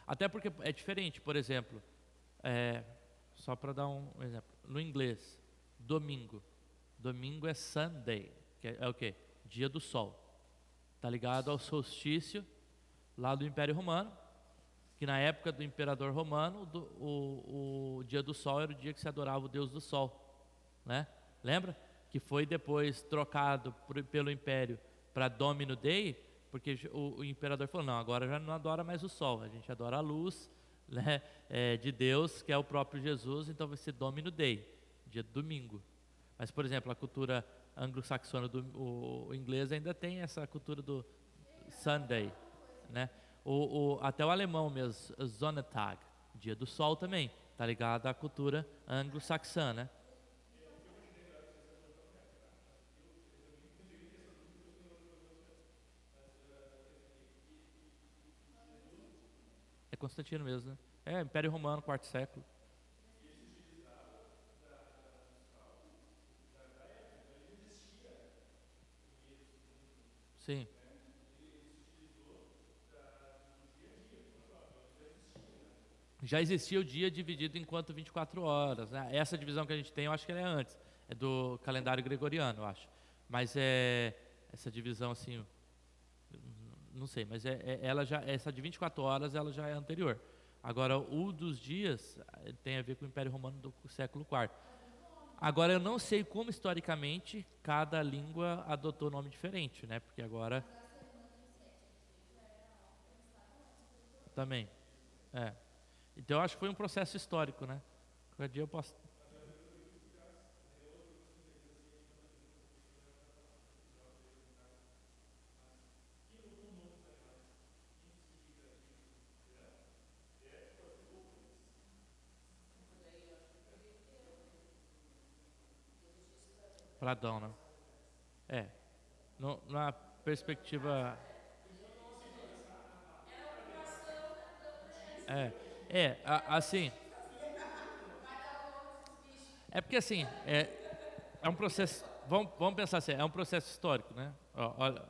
Até porque é diferente, por exemplo, só para dar um exemplo, no inglês, domingo. Domingo é Sunday, que é o quê? Dia do sol. Está ligado ao solstício lá do Império Romano, que na época do Imperador Romano, o dia do sol era o dia que se adorava o Deus do Sol, né? Lembra? Que foi depois trocado pelo Império para Domino Dei, porque o imperador falou, não, agora já não adora mais o sol, a gente adora a luz, né, de Deus, que é o próprio Jesus, então vai ser Domino Dei, dia de domingo. Mas, por exemplo, a cultura anglo-saxona, o inglês ainda tem essa cultura do Sunday, né? Até o alemão mesmo, Sonntag, dia do sol também, está ligado à cultura anglo-saxã, né? É Constantino mesmo, né? Império Romano, 4º século. Sim. Já existia o dia dividido em quanto 24 horas, né? Essa divisão que a gente tem, eu acho que ela é antes. É do calendário gregoriano, eu acho. Mas essa divisão assim, não sei, mas ela já, essa de 24 horas, ela já é anterior. Agora, o dos dias tem a ver com o Império Romano do século IV. Agora, eu não sei como historicamente cada língua adotou nome diferente, né? Porque agora também, é. Então, eu acho que foi um processo histórico, né? Qualquer dia eu posso. Para Adão, né? É. Na perspectiva. É. Assim. É porque assim, é um processo. Vamos pensar assim, é um processo histórico, né? Ó, olha,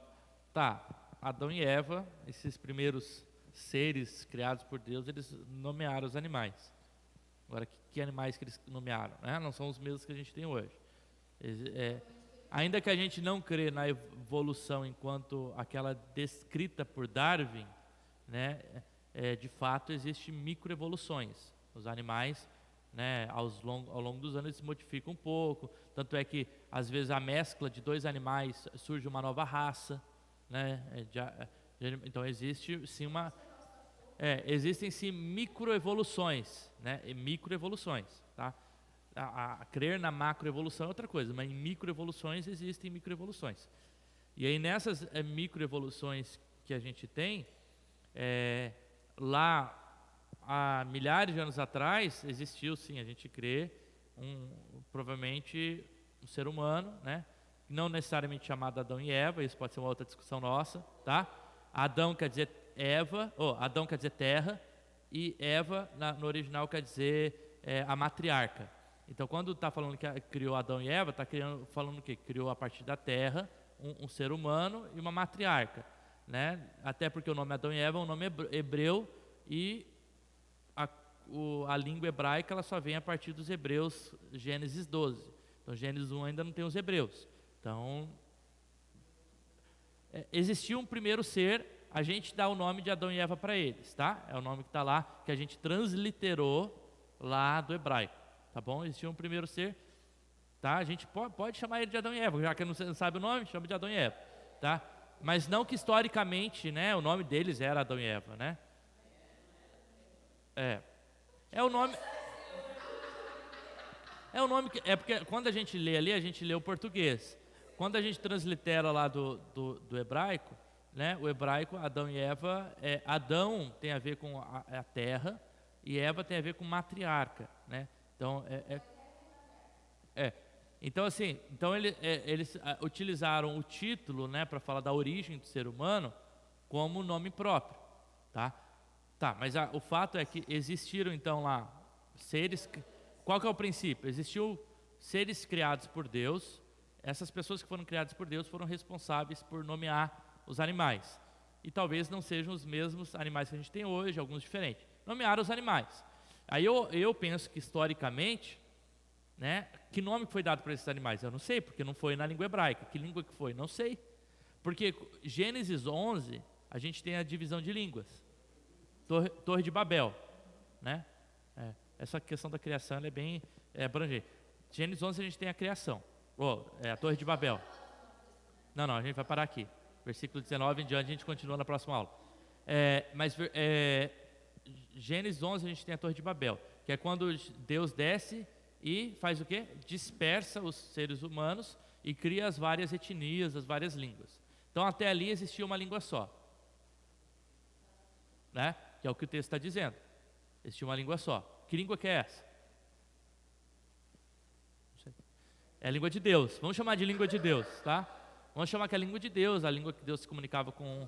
tá, Adão e Eva, esses primeiros seres criados por Deus, eles nomearam os animais. Agora, que animais que eles nomearam? Né? Não são os mesmos que a gente tem hoje. Ainda que a gente não crê na evolução enquanto aquela descrita por Darwin, né, de fato existem microevoluções. Os animais, né, ao longo dos anos eles se modificam um pouco, tanto é que às vezes a mescla de dois animais surge uma nova raça, né, então existe sim existem sim microevoluções, né, microevoluções, tá? A crer na macroevolução é outra coisa, mas em microevoluções existem microevoluções. E aí nessas microevoluções que a gente tem, lá há milhares de anos atrás existiu sim, a gente crê, provavelmente um ser humano, né? Não necessariamente chamado Adão e Eva, isso pode ser uma outra discussão nossa, tá? Adão quer dizer Adão quer dizer terra, e Eva no original quer dizer a matriarca. Então, quando está falando que criou Adão e Eva, está falando o quê? Criou a partir da terra um ser humano e uma matriarca, né? Até porque o nome Adão e Eva é um nome hebreu e a língua hebraica ela só vem a partir dos hebreus, Gênesis 12. Então, Gênesis 1 ainda não tem os hebreus. Então, existiu um primeiro ser, a gente dá o nome de Adão e Eva para eles, tá? É o nome que está lá, que a gente transliterou lá do hebraico. Tá bom? Existia um primeiro ser, tá? A gente pode chamar ele de Adão e Eva, já que não sabe o nome, chama de Adão e Eva, tá? Mas não que historicamente, né, o nome deles era Adão e Eva, né? É o nome. É porque quando a gente lê ali, a gente lê o português. Quando a gente translitera lá do hebraico, né? O hebraico, Adão e Eva, Adão tem a ver com a terra e Eva tem a ver com matriarca, né? Então, Então, assim, eles utilizaram o título, né, para falar da origem do ser humano como nome próprio, tá? Tá, mas o fato é que existiram, então, lá seres... Qual que é o princípio? Existiu seres criados por Deus, essas pessoas que foram criadas por Deus foram responsáveis por nomear os animais. E talvez não sejam os mesmos animais que a gente tem hoje, alguns diferentes. Nomearam os animais. Aí eu penso que historicamente, né, que nome foi dado para esses animais? Eu não sei, porque não foi na língua hebraica. Que língua que foi? Não sei. Porque Gênesis 11, a gente tem a divisão de línguas. Torre de Babel, né? Essa questão da criação ela é bem abrangente. Gênesis 11 a gente tem a criação. A Torre de Babel. Não, a gente vai parar aqui. Versículo 19 em diante a gente continua na próxima aula. Gênesis 11 a gente tem a Torre de Babel, que é quando Deus desce e faz o quê? Dispersa os seres humanos e cria as várias etnias, as várias línguas. Então até ali existia uma língua só, né? Que é o que o texto está dizendo. Existia uma língua só. Que língua que é essa? Não sei. É a língua de Deus. Vamos chamar de língua de Deus, tá? Vamos chamar que é a língua de Deus, a língua que Deus se comunicava com...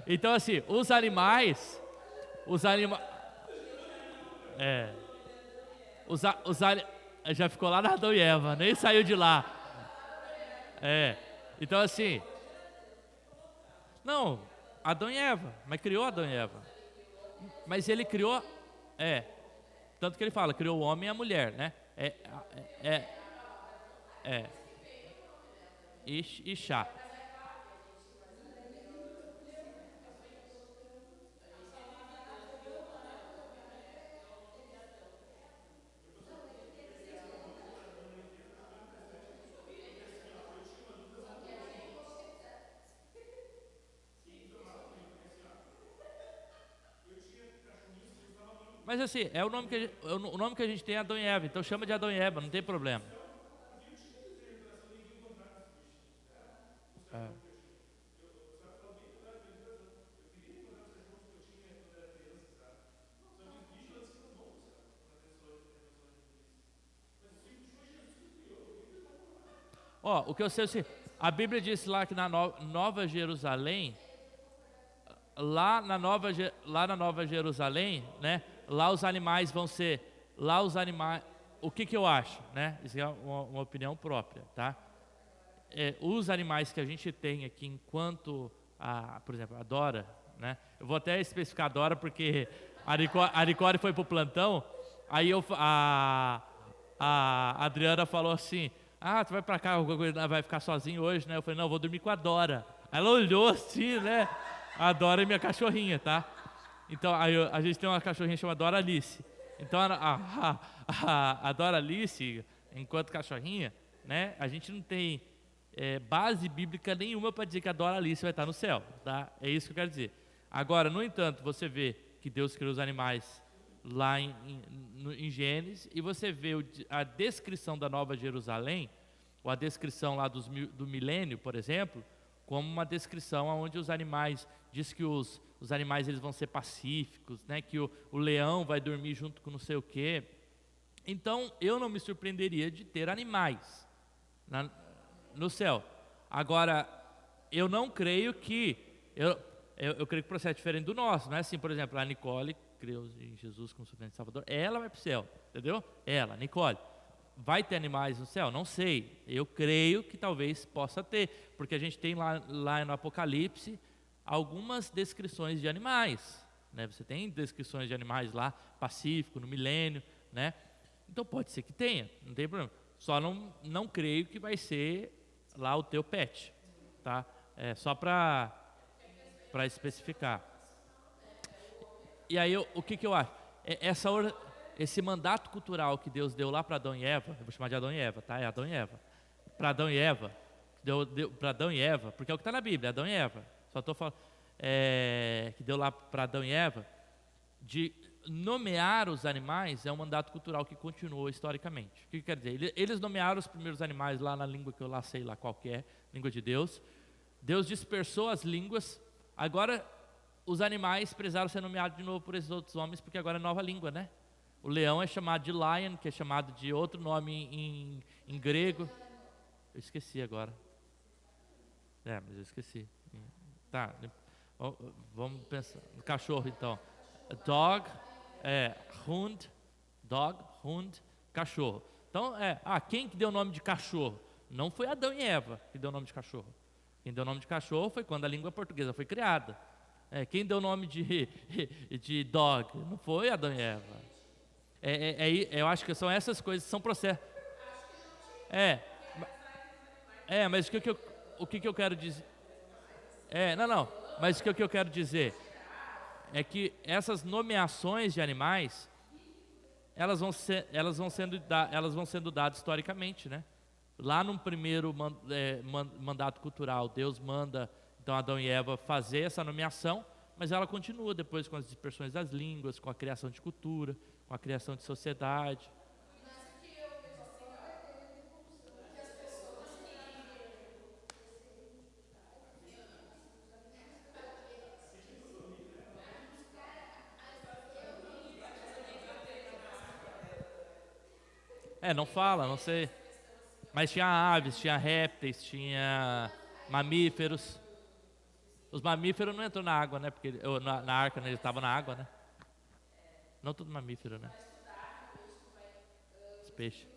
Então assim, os animais... Já ficou lá na Adão e Eva, nem saiu de lá. Então assim... Não, Adão e Eva, mas criou Adão e Eva. Mas ele criou... Tanto que ele fala, criou o homem e a mulher, né? Ishá. Mas assim, é o nome que a gente tem é Adão e Eva, então chama de Adão e Eva, não tem problema. É. Ó, o que eu sei é assim, a Bíblia diz lá que na Nova Jerusalém, lá na Nova Jerusalém, né? Lá os animais vão ser, lá os animais, o que que eu acho, né? Isso é uma opinião própria, tá? Os animais que a gente tem aqui enquanto, por exemplo, a Dora, né? Eu vou até especificar a Dora porque a Nicole foi pro plantão, aí a Adriana falou assim, tu vai pra cá, vai ficar sozinho hoje, né? Eu falei, não, eu vou dormir com a Dora. Ela olhou assim, né? A Dora é minha cachorrinha, tá? Então, a gente tem uma cachorrinha chamada Dora Alice. Então, a Dora Alice, enquanto cachorrinha, né? A gente não tem base bíblica nenhuma para dizer que a Dora Alice vai estar no céu, tá? É isso que eu quero dizer. Agora, no entanto, você vê que Deus criou os animais lá em Gênesis, e você vê a descrição da Nova Jerusalém, ou a descrição lá do milênio, por exemplo, como uma descrição onde os animais, diz que os animais eles vão ser pacíficos, né? Que o leão vai dormir junto com não sei o quê. Então, eu não me surpreenderia de ter animais no céu. Agora, eu não creio que... Eu creio que o processo é diferente do nosso, não é assim, por exemplo, a Nicole creu em Jesus como supremo Salvador, ela vai para o céu, entendeu? Ela, Nicole. Vai ter animais no céu? Não sei. Eu creio que talvez possa ter, porque a gente tem lá no Apocalipse algumas descrições de animais, né? Você tem descrições de animais lá, Pacífico, no milênio, né? Então pode ser que tenha, não tem problema. Só não creio que vai ser lá o teu pet, tá? É só para especificar. E aí o que que eu acho? Esse mandato cultural que Deus deu lá para Adão e Eva, eu vou chamar de Adão e Eva, tá? É Adão e Eva. Para Adão e Eva, deu para Adão e Eva, porque é o que está na Bíblia, Adão e Eva. Só estou falando que deu lá para Adão e Eva, de nomear os animais, é um mandato cultural que continuou historicamente. O que quer dizer? Eles nomearam os primeiros animais lá na língua que eu lá sei lá qualquer, língua de Deus. Deus dispersou as línguas, agora os animais precisaram ser nomeados de novo por esses outros homens, porque agora é nova língua, né? O leão é chamado de lion, que é chamado de outro nome em grego. Eu esqueci agora. Mas eu esqueci. Tá, vamos pensar. Cachorro, então. Dog, hund, cachorro. Então, quem que deu o nome de cachorro? Não foi Adão e Eva que deu o nome de cachorro. Quem deu o nome de cachorro foi quando a língua portuguesa foi criada. Quem deu o nome de dog? Não foi Adão e Eva. Eu acho que são essas coisas que são processos. Mas o que eu quero dizer? Não. Mas o que eu quero dizer é que essas nomeações de animais, elas vão sendo dadas historicamente, né? Lá no primeiro mandato cultural, Deus manda então Adão e Eva fazer essa nomeação, mas ela continua depois com as dispersões das línguas, com a criação de cultura, com a criação de sociedade. Não fala, não sei. Mas tinha aves, tinha répteis, tinha mamíferos. Os mamíferos não entrou na água, né? Porque na arca, né? Eles estavam na água, né? Não tudo mamífero, né? Os peixes.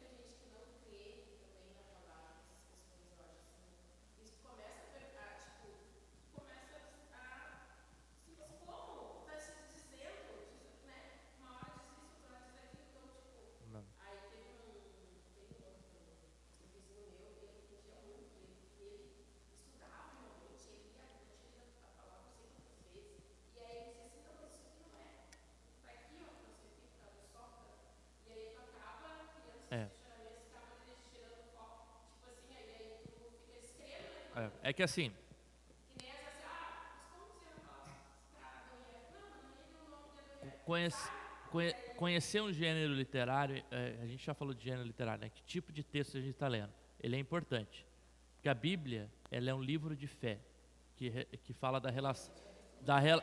Não. É que assim, conhece, Conhecer um gênero literário, a gente já falou de gênero literário, né? Que tipo de texto a gente está lendo? Ele é importante, porque a Bíblia, ela é um livro de fé, que fala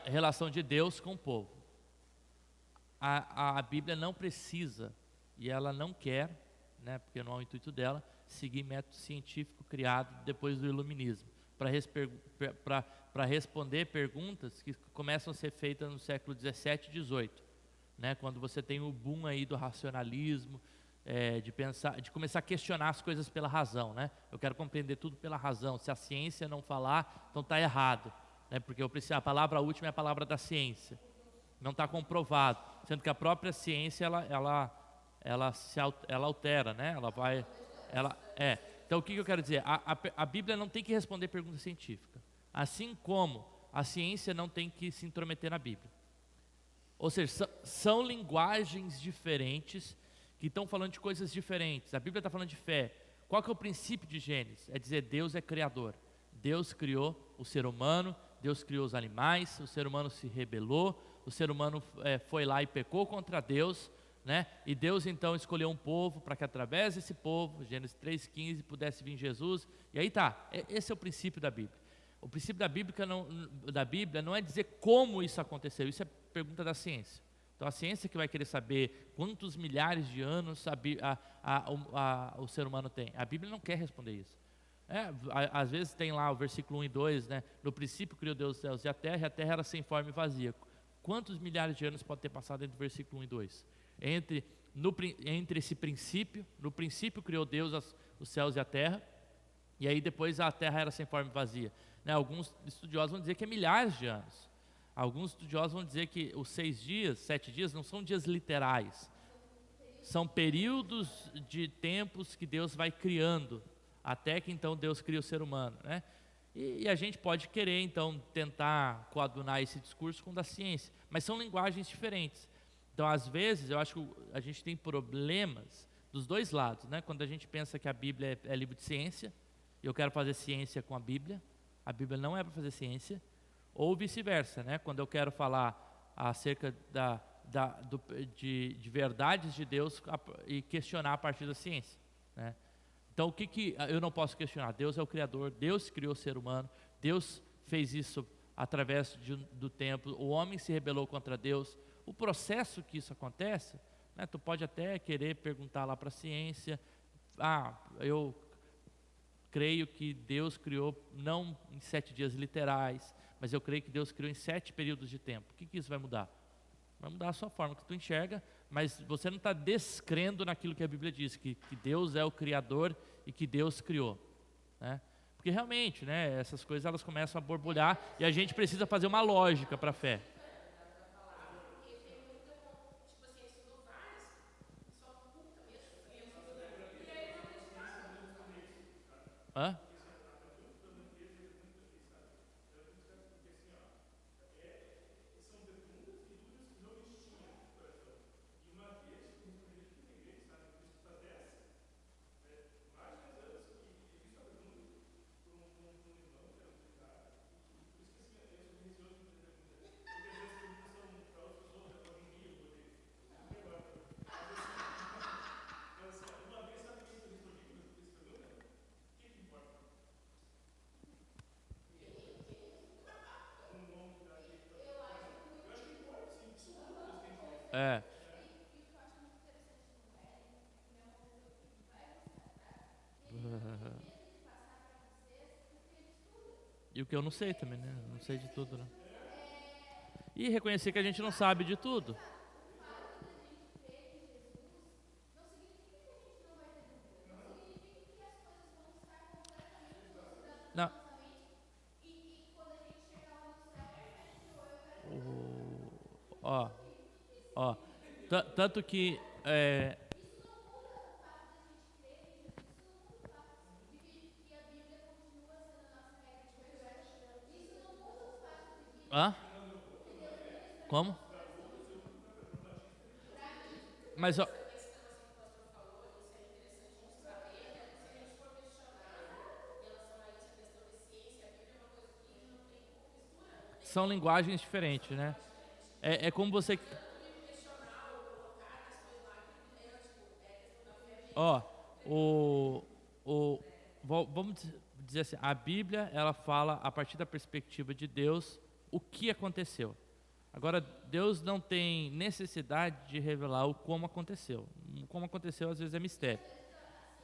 relação de Deus com o povo. A Bíblia não precisa, e ela não quer, né, porque não é o intuito dela, seguir método científico criado depois do iluminismo, para responder perguntas que começam a ser feitas no século 17 e 18, né, quando você tem o boom aí do racionalismo, de começar a questionar as coisas pela razão, né? Eu quero compreender tudo pela razão. Se a ciência não falar, então está errado, né? Porque a palavra última é a palavra da ciência. Não está comprovado, sendo que a própria ciência ela altera, né? Então o que eu quero dizer? A Bíblia não tem que responder pergunta científica, assim como a ciência não tem que se intrometer na Bíblia. Ou seja, são linguagens diferentes que estão falando de coisas diferentes. A Bíblia está falando de fé. Qual que é o princípio de Gênesis? É dizer Deus é criador. Deus criou o ser humano, Deus criou os animais, o ser humano se rebelou, o ser humano foi lá e pecou contra Deus, né? E Deus então escolheu um povo para que através desse povo, Gênesis 3,15, pudesse vir Jesus. E aí tá, esse é o princípio da Bíblia. O princípio da Bíblia não é dizer como isso aconteceu, isso é pergunta da ciência. Então a ciência que vai querer saber quantos milhares de anos o ser humano tem. A Bíblia não quer responder isso. Às vezes tem lá o versículo 1 e 2, né? No princípio criou Deus os céus e a terra era sem forma e vazia. Quantos milhares de anos pode ter passado entre o versículo 1 e 2? Entre esse princípio, no princípio criou Deus os céus e a terra, e aí depois a terra era sem forma e vazia. Né? Alguns estudiosos vão dizer que é milhares de anos. Alguns estudiosos vão dizer que os 7 dias, não são dias literais. São períodos de tempos que Deus vai criando, até que então Deus cria o ser humano, né? E a gente pode querer então tentar coadunar esse discurso com o da ciência, mas são linguagens diferentes. Então às vezes eu acho que a gente tem problemas dos dois lados, né? Quando a gente pensa que a Bíblia é livro de ciência, e eu quero fazer ciência com a Bíblia não é para fazer ciência, ou vice-versa, né? Quando eu quero falar acerca de verdades de Deus e questionar a partir da ciência, né? Então o que eu não posso questionar? Deus é o Criador, Deus criou o ser humano, Deus fez isso através do tempo, o homem se rebelou contra Deus. O processo que isso acontece, né, tu pode até querer perguntar lá para a ciência, eu creio que Deus criou não em 7 dias literais, mas eu creio que Deus criou em 7 períodos de tempo. O que isso vai mudar? Vai mudar a sua forma que tu enxerga, mas você não está descrendo naquilo que a Bíblia diz, que Deus é o Criador e que Deus criou, né? Porque realmente, né, essas coisas elas começam a borbulhar e a gente precisa fazer uma lógica para a fé. Hã? É. E o que eu não sei também, né? Eu não sei de tudo, né? E reconhecer que a gente não sabe de tudo. Não. Ó, ó. Tanto que hã? Como? Mas ó, são linguagens diferentes, né? É como você. Ó, o, vamos dizer assim, a Bíblia, ela fala a partir da perspectiva de Deus o que aconteceu. Agora, Deus não tem necessidade de revelar o como aconteceu. O como aconteceu, às vezes, é mistério.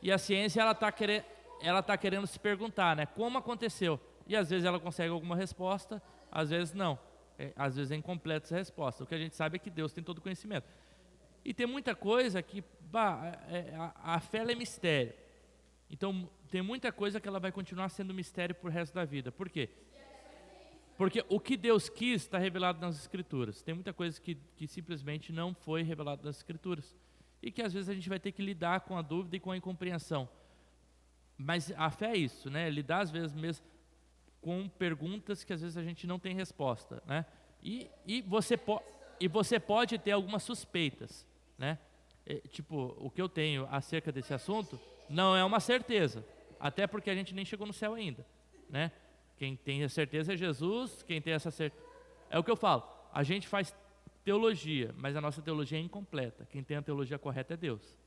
E a ciência, ela tá querendo se perguntar, né? Como aconteceu? E às vezes ela consegue alguma resposta, às vezes não. Às vezes é incompleta essa resposta. O que a gente sabe é que Deus tem todo o conhecimento. E tem muita coisa que, a fé ela é mistério. Então, tem muita coisa que ela vai continuar sendo mistério por resto da vida. Por quê? Porque o que Deus quis está revelado nas Escrituras. Tem muita coisa que simplesmente não foi revelado nas Escrituras. E que às vezes a gente vai ter que lidar com a dúvida e com a incompreensão. Mas a fé é isso, né? Lidar às vezes mesmo com perguntas que às vezes a gente não tem resposta, né? E você pode ter algumas suspeitas, né? Tipo, o que eu tenho acerca desse assunto não é uma certeza. Até porque a gente nem chegou no céu ainda, né? Quem tem a certeza é Jesus, quem tem essa certeza... É o que eu falo, a gente faz teologia, mas a nossa teologia é incompleta. Quem tem a teologia correta é Deus,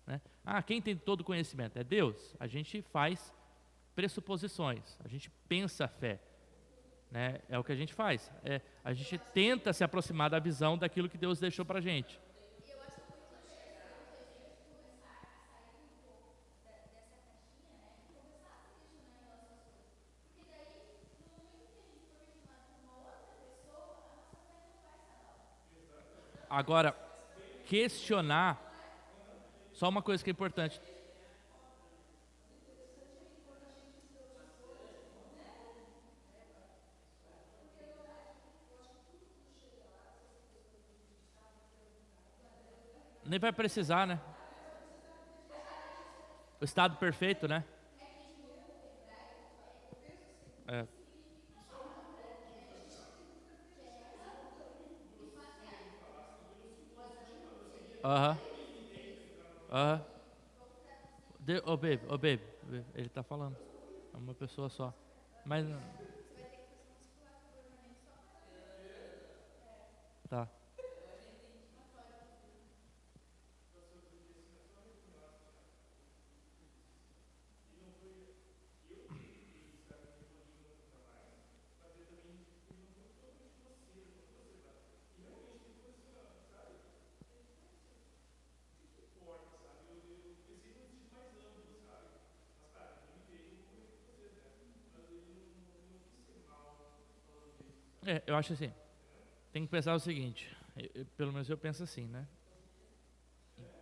né? Quem tem todo o conhecimento é Deus. A gente faz pressuposições, a gente pensa a fé, né? É o que a gente faz. A gente tenta se aproximar da visão daquilo que Deus deixou para a gente. Agora, questionar, só uma coisa que é importante. Nem vai precisar, né? O estado perfeito, né? É. Aham. Aham. Baby, ele tá falando. É uma pessoa só. Mas. Tá. Eu acho assim. Tem que pensar o seguinte. Pelo menos eu penso assim, né?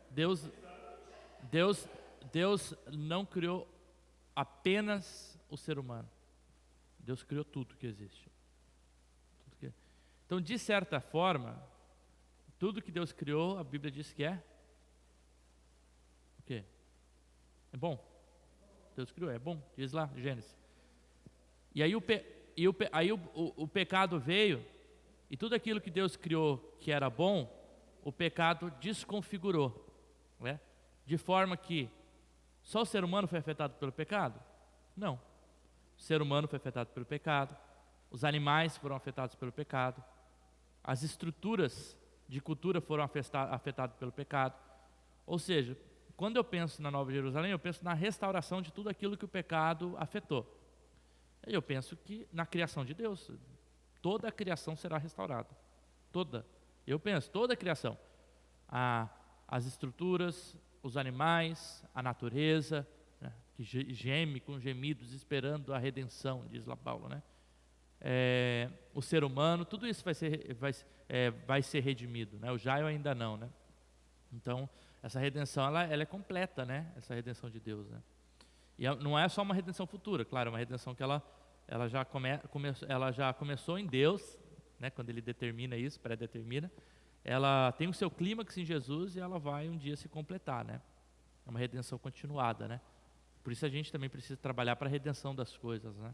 Deus, Deus, Deus não criou apenas o ser humano. Deus criou tudo que existe. Então, de certa forma, tudo que Deus criou, a Bíblia diz que é o quê? É bom. Deus criou, é bom, diz lá, Gênesis. E aí, o pecado veio, e tudo aquilo que Deus criou que era bom, o pecado desconfigurou, né? De forma que só o ser humano foi afetado pelo pecado? Não. O ser humano foi afetado pelo pecado, os animais foram afetados pelo pecado, as estruturas de cultura foram afetadas pelo pecado. Ou seja, quando eu penso na Nova Jerusalém, eu penso na restauração de tudo aquilo que o pecado afetou. Eu penso que na criação de Deus, toda a criação será restaurada. Toda. Eu penso, toda a criação. As estruturas, os animais, a natureza, né, que geme com gemidos esperando a redenção, diz lá Paulo, né? O ser humano, tudo isso vai ser redimido, né? O Jairo ainda não, né? Então, essa redenção, ela é completa, né? Essa redenção de Deus, né? E não é só uma redenção futura, claro, é uma redenção que ela já começou em Deus, né? Quando Ele determina isso, pré-determina. Ela tem o seu clímax em Jesus e ela vai um dia se completar, né? É uma redenção continuada, né? Por isso a gente também precisa trabalhar para a redenção das coisas, né?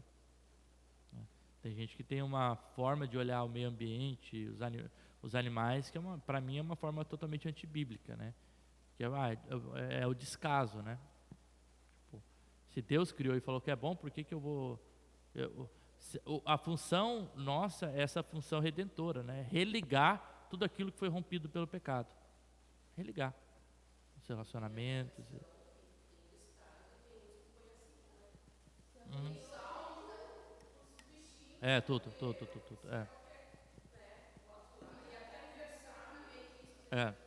Tem gente que tem uma forma de olhar o meio ambiente, os animais, que para mim é uma forma totalmente antibíblica, né? Que é o descaso, né? Tipo, se Deus criou e falou que é bom, por que eu vou... a função nossa é essa função redentora, né? Religar tudo aquilo que foi rompido pelo pecado. Religar os relacionamentos. É, tudo. É. É.